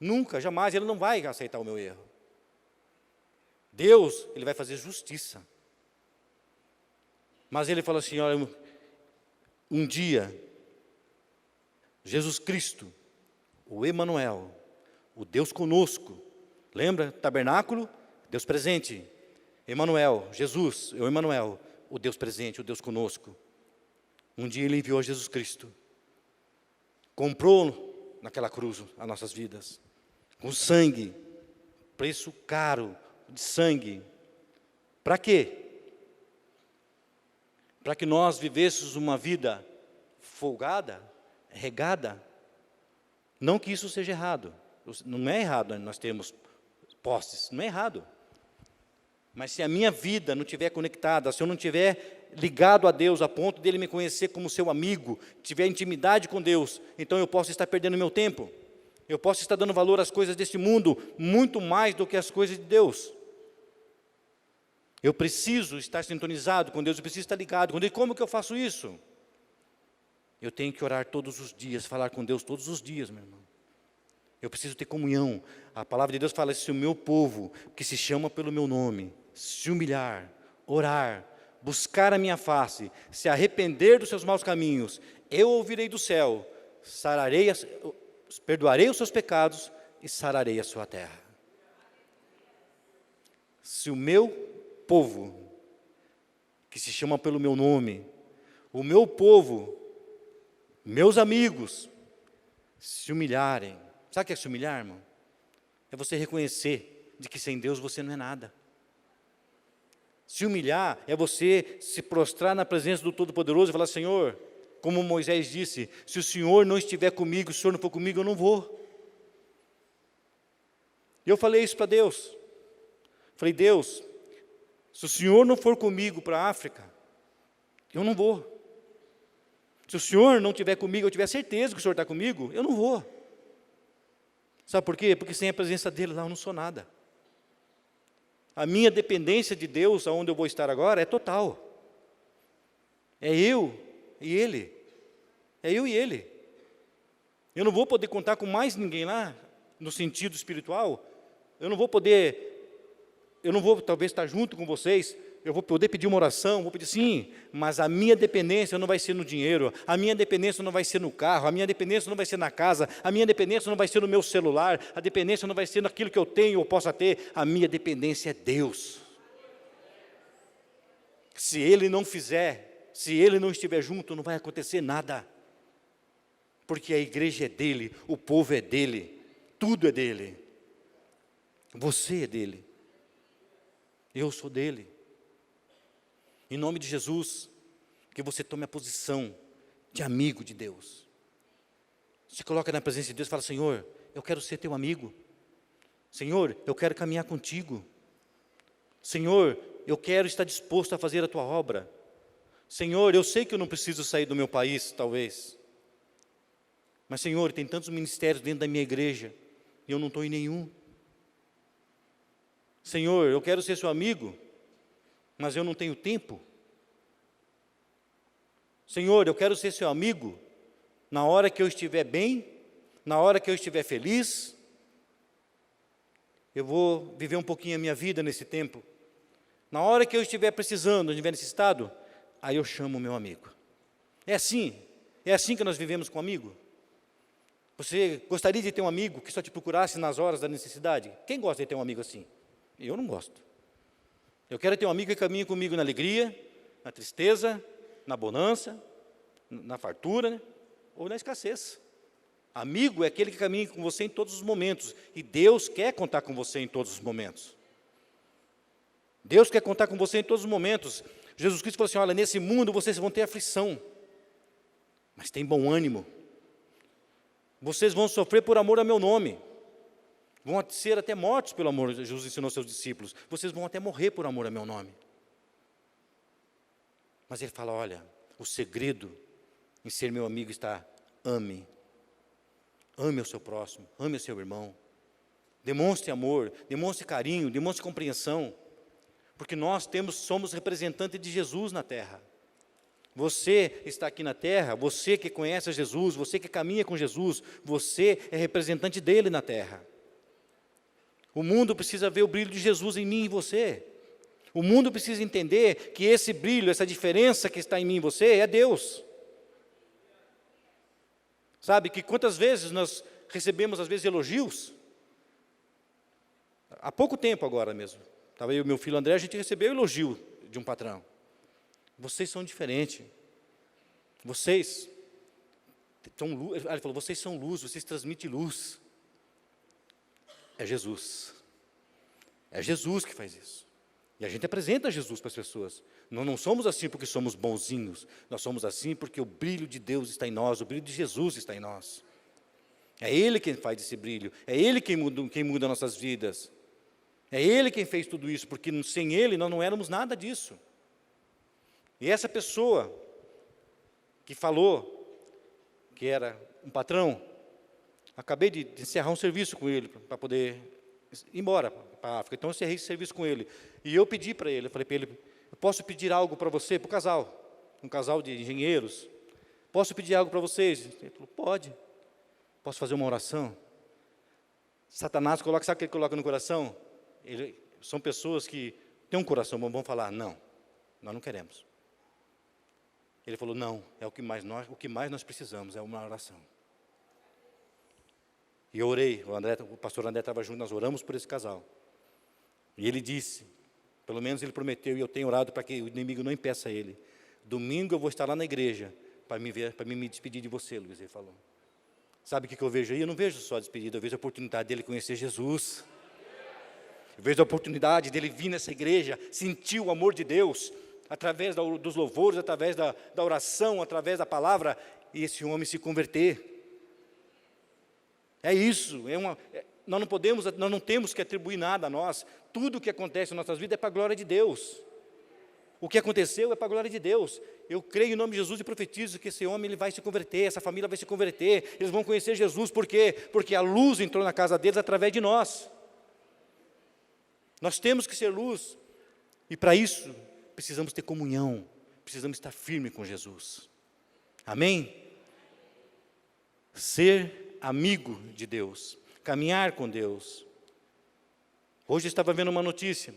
Nunca, jamais, Ele não vai aceitar o meu erro. Deus, Ele vai fazer justiça. Mas Ele fala assim: olha, um dia, Jesus Cristo, o Emanuel, o Deus conosco, lembra? Tabernáculo, Deus presente. Emanuel, Jesus, o Emanuel, o Deus presente, o Deus conosco. Um dia Ele enviou Jesus Cristo. Comprou naquela cruz as nossas vidas. Com sangue, preço caro de sangue. Para quê? Para que nós vivêssemos uma vida folgada, regada. Não que isso seja errado. Não é errado nós termos posses, não é errado. Mas se a minha vida não estiver conectada, se eu não estiver ligado a Deus, a ponto dele me conhecer como seu amigo, tiver intimidade com Deus, então eu posso estar perdendo meu tempo. Eu posso estar dando valor às coisas deste mundo, muito mais do que às coisas de Deus. Eu preciso estar sintonizado com Deus, eu preciso estar ligado com Deus. Como que eu faço isso? Eu tenho que orar todos os dias, falar com Deus todos os dias, meu irmão. Eu preciso ter comunhão. A palavra de Deus fala: se o meu povo, que se chama pelo meu nome, se humilhar, orar, buscar a minha face, se arrepender dos seus maus caminhos, eu ouvirei do céu, perdoarei os seus pecados e sararei a sua terra. Se o meu povo, que se chama pelo meu nome, o meu povo, meus amigos, se humilharem. Sabe o que é se humilhar, irmão? É você reconhecer de que sem Deus você não é nada. Se humilhar é você se prostrar na presença do Todo-Poderoso e falar: Senhor, como Moisés disse, se o Senhor não estiver comigo, se o Senhor não for comigo, eu não vou. E eu falei isso para Deus. Falei: Deus, se o Senhor não for comigo para a África, eu não vou. Se o Senhor não estiver comigo, eu tiver certeza que o Senhor está comigo, eu não vou. Sabe por quê? Porque sem a presença dEle lá eu não sou nada. A minha dependência de Deus, aonde eu vou estar agora, é total. É eu e Ele. É eu e Ele. Eu não vou poder contar com mais ninguém lá, no sentido espiritual. Eu não vou talvez estar junto com vocês. Eu vou poder pedir uma oração, vou pedir sim, mas a minha dependência não vai ser no dinheiro, a minha dependência não vai ser no carro, a minha dependência não vai ser na casa, a minha dependência não vai ser no meu celular, a dependência não vai ser naquilo que eu tenho ou possa ter, a minha dependência é Deus. Se Ele não fizer, se Ele não estiver junto, não vai acontecer nada, porque a igreja é dEle, o povo é dEle, tudo é dEle, você é dEle, eu sou dEle. Em nome de Jesus, que você tome a posição de amigo de Deus. Se coloca na presença de Deus e fala: Senhor, eu quero ser teu amigo. Senhor, eu quero caminhar contigo. Senhor, eu quero estar disposto a fazer a tua obra. Senhor, eu sei que eu não preciso sair do meu país, talvez. Mas, Senhor, tem tantos ministérios dentro da minha igreja e eu não estou em nenhum. Senhor, eu quero ser seu amigo, mas eu não tenho tempo. Senhor, eu quero ser seu amigo na hora que eu estiver bem, na hora que eu estiver feliz. Eu vou viver um pouquinho a minha vida nesse tempo. Na hora que eu estiver precisando, estiver necessitado, aí eu chamo o meu amigo. É assim que nós vivemos com um amigo. Você gostaria de ter um amigo que só te procurasse nas horas da necessidade? Quem gosta de ter um amigo assim? Eu não gosto. Eu quero ter um amigo que caminhe comigo na alegria, na tristeza, na bonança, na fartura, né? Ou na escassez. Amigo é aquele que caminha com você em todos os momentos. E Deus quer contar com você em todos os momentos. Deus quer contar com você em todos os momentos. Jesus Cristo falou assim: olha, nesse mundo vocês vão ter aflição, mas tem bom ânimo. Vocês vão sofrer por amor ao meu nome. vão ser até mortos pelo amor. Jesus ensinou aos seus discípulos, vocês vão até morrer por amor a meu nome. Mas ele fala, olha, o segredo em ser meu amigo está, ame o seu próximo, ame o seu irmão, demonstre amor, demonstre carinho, demonstre compreensão, porque nós somos representantes de Jesus na terra. Você está aqui na terra, você que conhece Jesus, você que caminha com Jesus, você é representante dele na terra. O mundo precisa ver o brilho de Jesus em mim e em você. O mundo precisa entender que esse brilho, essa diferença que está em mim e você, é Deus. Sabe que quantas vezes nós recebemos, às vezes, elogios? Há pouco tempo agora mesmo, estava eu e meu filho André, a gente recebeu elogio de um patrão. Vocês são diferentes. Vocês são luz. Ele falou, vocês são luz, vocês transmitem luz. É Jesus. É Jesus que faz isso. E a gente apresenta Jesus para as pessoas. Nós não somos assim porque somos bonzinhos. Nós somos assim porque o brilho de Deus está em nós, o brilho de Jesus está em nós. É Ele quem faz esse brilho. É Ele quem muda nossas vidas. É Ele quem fez tudo isso, porque sem Ele nós não éramos nada disso. E essa pessoa que falou que era um patrão, acabei de encerrar um serviço com ele para poder ir embora para a África. Então eu encerrei esse serviço com ele. E eu pedi para ele, eu falei para ele, eu posso pedir algo para você, para o casal, um casal de engenheiros, posso pedir algo para vocês? Ele falou, pode. Posso fazer uma oração? Satanás coloca, sabe o que ele coloca no coração? São pessoas que têm um coração bom, vão falar, não, nós não queremos. Ele falou, não, é o que mais nós precisamos, é uma oração. E eu orei, o pastor André estava junto, nós oramos por esse casal. E ele disse, pelo menos ele prometeu, e eu tenho orado para que o inimigo não impeça ele. Domingo eu vou estar lá na igreja para me despedir de você, Luiz, ele falou. Sabe o que eu vejo aí? Eu não vejo só a despedida, eu vejo a oportunidade dele conhecer Jesus. Eu vejo a oportunidade dele vir nessa igreja, sentir o amor de Deus, através dos louvores, através da oração, através da palavra, e esse homem se converter. É isso, nós não temos que atribuir nada a nós, tudo o que acontece em nossas vidas é para a glória de Deus. O que aconteceu é para a glória de Deus. Eu creio em nome de Jesus e profetizo que esse homem ele vai se converter, essa família vai se converter, eles vão conhecer Jesus, por quê? Porque a luz entrou na casa deles através de nós. Nós temos que ser luz, e para isso precisamos ter comunhão, precisamos estar firme com Jesus. Amém? Ser amigo de Deus, caminhar com Deus. Hoje eu estava vendo uma notícia,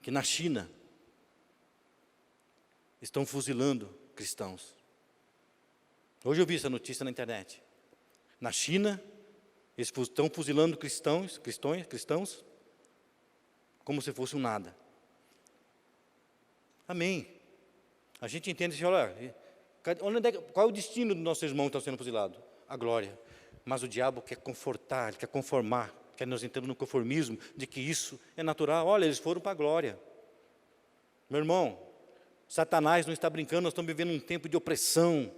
que na China, estão fuzilando cristãos. Hoje eu vi essa notícia na internet. Na China, eles estão fuzilando cristãos, como se fosse um nada. Amém. A gente entende assim, olha, qual é o destino do nosso irmão que está sendo fuzilado? A glória. Mas o diabo quer confortar, ele quer conformar, quer nós entramos no conformismo de que isso é natural. Olha, eles foram para a glória. Meu irmão, Satanás não está brincando, nós estamos vivendo um tempo de opressão,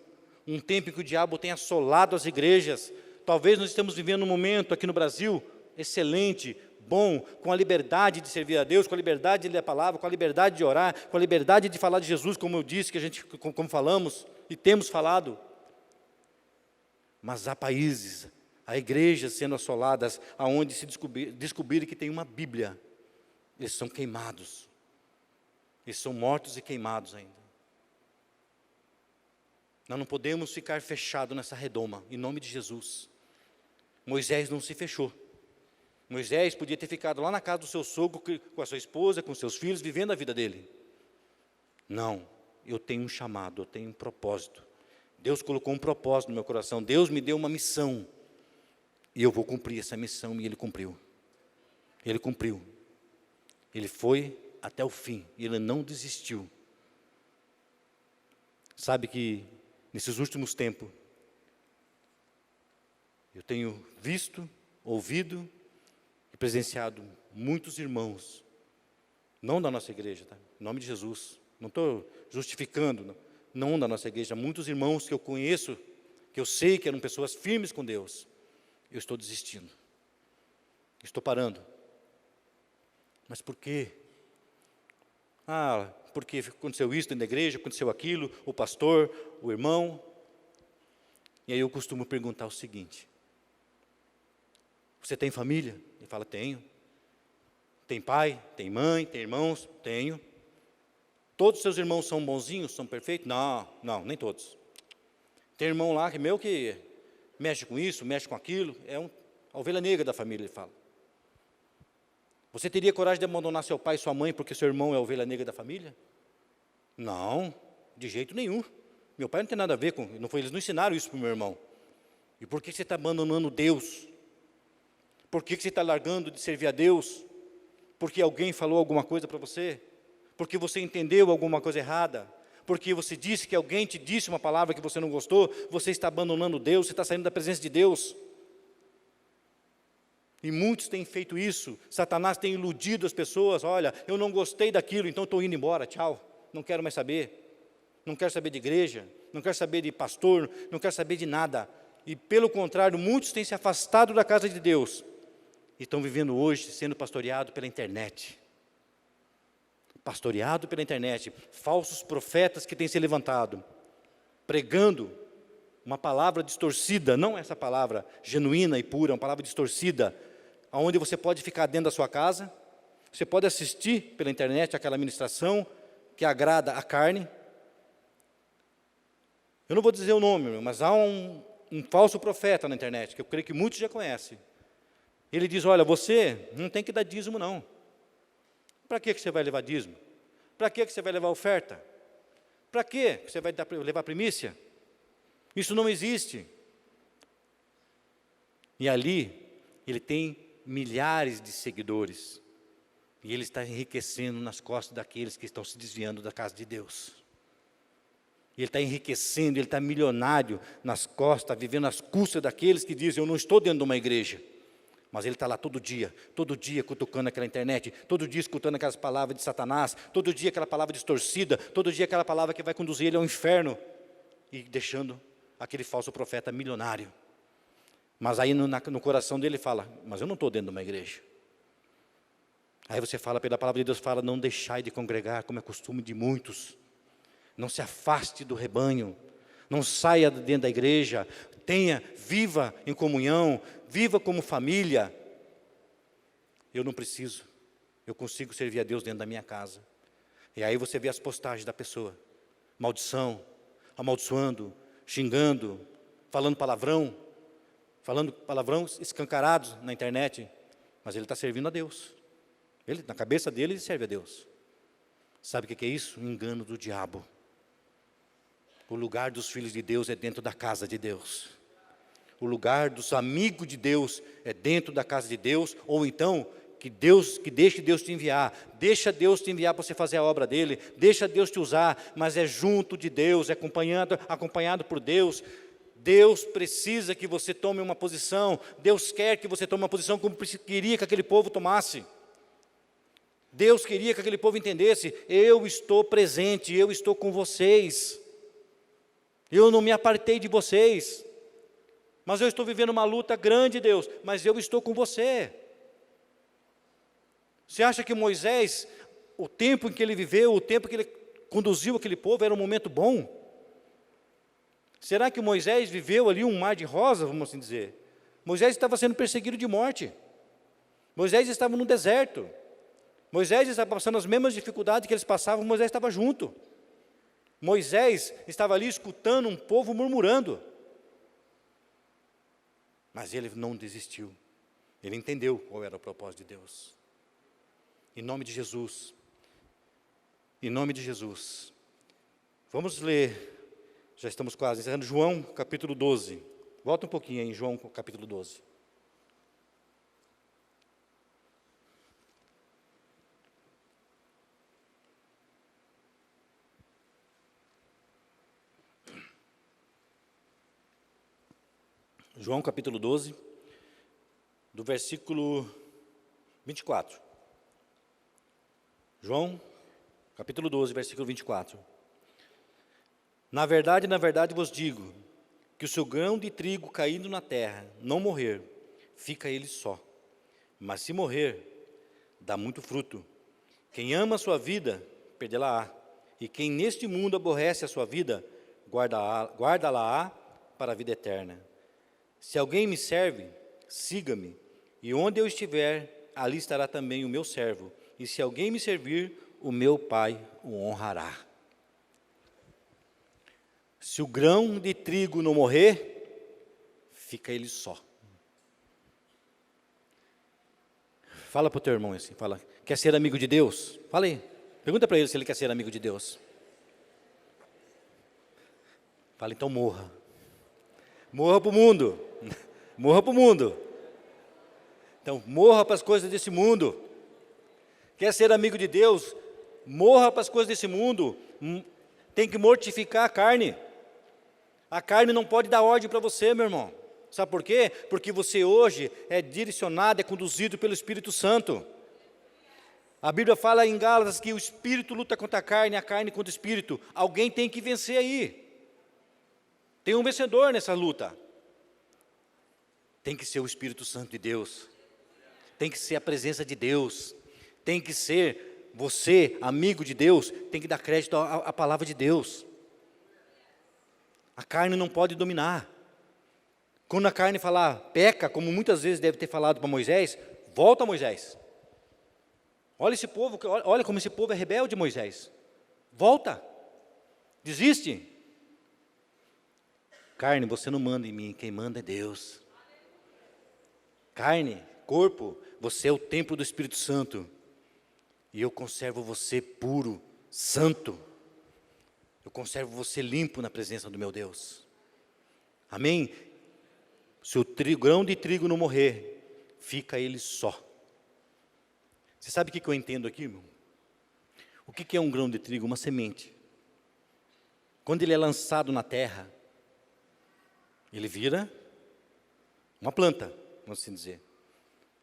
um tempo em que o diabo tem assolado as igrejas. Talvez nós estamos vivendo um momento aqui no Brasil excelente, bom, com a liberdade de servir a Deus, com a liberdade de ler a palavra, com a liberdade de orar, com a liberdade de falar de Jesus, como eu disse, como falamos e temos falado. Mas há países, há igrejas sendo assoladas, aonde se descobrirem que tem uma Bíblia, eles são queimados, eles são mortos e queimados ainda. Nós não podemos ficar fechados nessa redoma, em nome de Jesus. Moisés não se fechou. Moisés podia ter ficado lá na casa do seu sogro, com a sua esposa, com seus filhos, vivendo a vida dele. Não, eu tenho um chamado, eu tenho um propósito. Deus colocou um propósito no meu coração, Deus me deu uma missão, e eu vou cumprir essa missão, e Ele cumpriu. Ele cumpriu. Ele foi até o fim, e Ele não desistiu. Sabe que, nesses últimos tempos, eu tenho visto, ouvido e presenciado muitos irmãos, não da nossa igreja, tá? Em nome de Jesus, não estou justificando, não da nossa igreja, muitos irmãos que eu conheço, que eu sei que eram pessoas firmes com Deus, eu estou desistindo, estou parando. Mas por quê? Porque aconteceu isso dentro da igreja, aconteceu aquilo, o pastor, o irmão. E aí eu costumo perguntar o seguinte: você tem família? Ele fala, tenho. Tem pai, tem mãe, tem irmãos? Tenho. Todos os seus irmãos são bonzinhos, são perfeitos? Não, nem todos. Tem irmão lá que mexe com isso, mexe com aquilo, a ovelha negra da família, ele fala. Você teria coragem de abandonar seu pai e sua mãe porque seu irmão é a ovelha negra da família? Não, de jeito nenhum. Meu pai não tem nada a ver com, eles não ensinaram isso para o meu irmão. E por que você está abandonando Deus? Por que você está largando de servir a Deus? Porque alguém falou alguma coisa para você? Porque você entendeu alguma coisa errada? Porque você disse que alguém te disse uma palavra que você não gostou? Você está abandonando Deus, você está saindo da presença de Deus. E muitos têm feito isso. Satanás tem iludido as pessoas. Olha, eu não gostei daquilo, então estou indo embora, tchau. Não quero mais saber. Não quero saber de igreja, não quero saber de pastor, não quero saber de nada. E pelo contrário, muitos têm se afastado da casa de Deus. E estão vivendo hoje sendo pastoreados pela internet. Pastoreado pela internet. Falsos profetas que têm se levantado, pregando uma palavra distorcida, não essa palavra genuína e pura, uma palavra distorcida, onde você pode ficar dentro da sua casa, você pode assistir pela internet aquela ministração que agrada a carne. Eu não vou dizer o nome, mas há um falso profeta na internet, que eu creio que muitos já conhecem. Ele diz, olha, você não tem que dar dízimo não. Para que você vai levar dízimo? Para que você vai levar oferta? Para que você vai levar primícia? Isso não existe. E ali, ele tem milhares de seguidores. E ele está enriquecendo nas costas daqueles que estão se desviando da casa de Deus. Ele está enriquecendo, ele está milionário nas costas, vivendo às custas daqueles que dizem, eu não estou dentro de uma igreja. Mas ele está lá todo dia cutucando aquela internet, todo dia escutando aquelas palavras de Satanás, todo dia aquela palavra distorcida, todo dia aquela palavra que vai conduzir ele ao inferno, e deixando aquele falso profeta milionário. Mas aí no coração dele fala, mas eu não estou dentro de uma igreja. Aí você fala, pela palavra de Deus, fala, não deixai de congregar, como é costume de muitos. Não se afaste do rebanho, não saia dentro da igreja, viva em comunhão, viva como família. Eu não preciso, eu consigo servir a Deus dentro da minha casa. E aí você vê as postagens da pessoa, maldição, amaldiçoando, xingando, falando palavrão escancarados na internet, mas ele está servindo a Deus. Na cabeça dele, ele serve a Deus. Sabe o que é isso? Um engano do diabo. O lugar dos filhos de Deus é dentro da casa de Deus. O lugar dos amigos de Deus é dentro da casa de Deus, ou então, que deixe Deus te enviar. Deixa Deus te enviar para você fazer a obra dele, deixa Deus te usar, mas é junto de Deus, é acompanhado por Deus. Deus precisa que você tome uma posição, Deus quer que você tome uma posição como queria que aquele povo tomasse. Deus queria que aquele povo entendesse, eu estou presente, eu estou com vocês. Eu não me apartei de vocês, mas eu estou vivendo uma luta grande, Deus, mas eu estou com você. Você acha que Moisés, o tempo em que ele viveu, o tempo que ele conduziu aquele povo, era um momento bom? Será que Moisés viveu ali um mar de rosa, vamos assim dizer? Moisés estava sendo perseguido de morte. Moisés estava no deserto. Moisés estava passando as mesmas dificuldades que eles passavam, Moisés estava junto. Moisés estava ali escutando um povo murmurando. Mas ele não desistiu. Ele entendeu qual era o propósito de Deus. Em nome de Jesus. Em nome de Jesus. Vamos ler, já estamos quase encerrando, João capítulo 12. Volta um pouquinho aí em João capítulo 12. João capítulo 12, do versículo 24. João capítulo 12, versículo 24. Na verdade vos digo, que se o grão de trigo caído na terra não morrer, fica ele só. Mas se morrer, dá muito fruto. Quem ama a sua vida, perdê-la-á. E quem neste mundo aborrece a sua vida, guarda-la-á para a vida eterna. Se alguém me serve, siga-me. E onde eu estiver, ali estará também o meu servo. E se alguém me servir, o meu Pai o honrará. Se o grão de trigo não morrer, fica ele só. Fala para o teu irmão assim, fala, quer ser amigo de Deus? Fala aí, pergunta para ele se ele quer ser amigo de Deus. Fala, então morra. Morra para o mundo. Morra para o mundo. Então, morra para as coisas desse mundo. Quer ser amigo de Deus? Morra para as coisas desse mundo. Tem que mortificar a carne. A carne não pode dar ordem para você, meu irmão. Sabe por quê? Porque você hoje é direcionado, é conduzido pelo Espírito Santo. A Bíblia fala em Gálatas que o Espírito luta contra a carne contra o Espírito. Alguém tem que vencer aí. Tem um vencedor nessa luta. Tem que ser o Espírito Santo de Deus. Tem que ser a presença de Deus. Tem que ser você, amigo de Deus, tem que dar crédito à palavra de Deus. A carne não pode dominar. Quando a carne falar, peca, como muitas vezes deve ter falado para Moisés, volta Moisés. Olha esse povo, olha como esse povo é rebelde, Moisés. Volta. Desiste. Carne, você não manda em mim, quem manda é Deus. Carne, corpo, você é o templo do Espírito Santo. E eu conservo você puro, santo. Eu conservo você limpo na presença do meu Deus. Amém? Se o grão de trigo não morrer, fica ele só. Você sabe o que eu entendo aqui, irmão? O que é um grão de trigo? Uma semente. Quando ele é lançado na terra, ele vira uma planta, vamos assim dizer.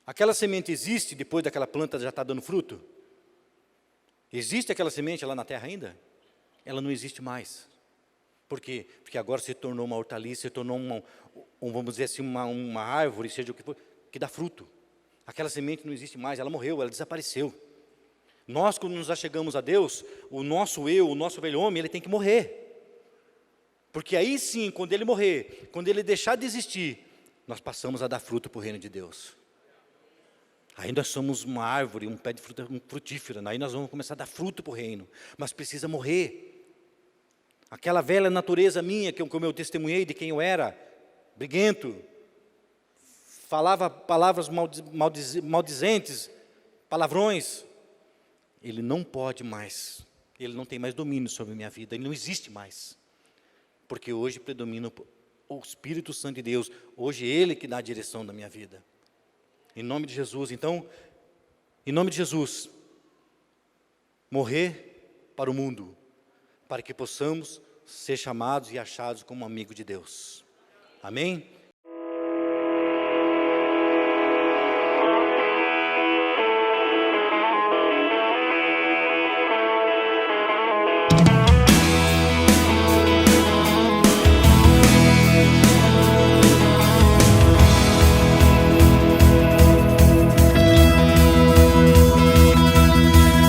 Aquela semente existe depois daquela planta já estar dando fruto? Existe aquela semente lá na terra ainda? Ela não existe mais. Por quê? Porque agora se tornou uma hortaliça, se tornou vamos dizer assim, uma árvore, seja o que for, que dá fruto. Aquela semente não existe mais, ela morreu, ela desapareceu. Nós, quando nos achegamos a Deus, o nosso eu, o nosso velho homem, ele tem que morrer. Porque aí sim, quando ele morrer, quando ele deixar de existir, nós passamos a dar fruto para o reino de Deus. Aí nós somos uma árvore, um pé de fruta frutífera, aí nós vamos começar a dar fruto para o reino, mas precisa morrer. Aquela velha natureza minha, como eu testemunhei de quem eu era, briguento, falava palavras maldizentes, palavrões, ele não pode mais, ele não tem mais domínio sobre a minha vida, ele não existe mais, porque hoje predomina o Espírito Santo de Deus, hoje ele que dá a direção da minha vida. Em nome de Jesus, então, em nome de Jesus, morrer para o mundo, para que possamos ser chamados e achados como amigo de Deus. Amém?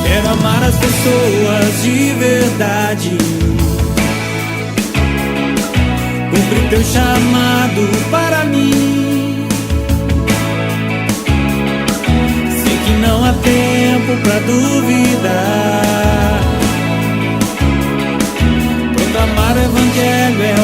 Quero amar as pessoas de verdade, cumprir teu chamado para mim. Sei que não há tempo pra duvidar. Proclamar o evangelho é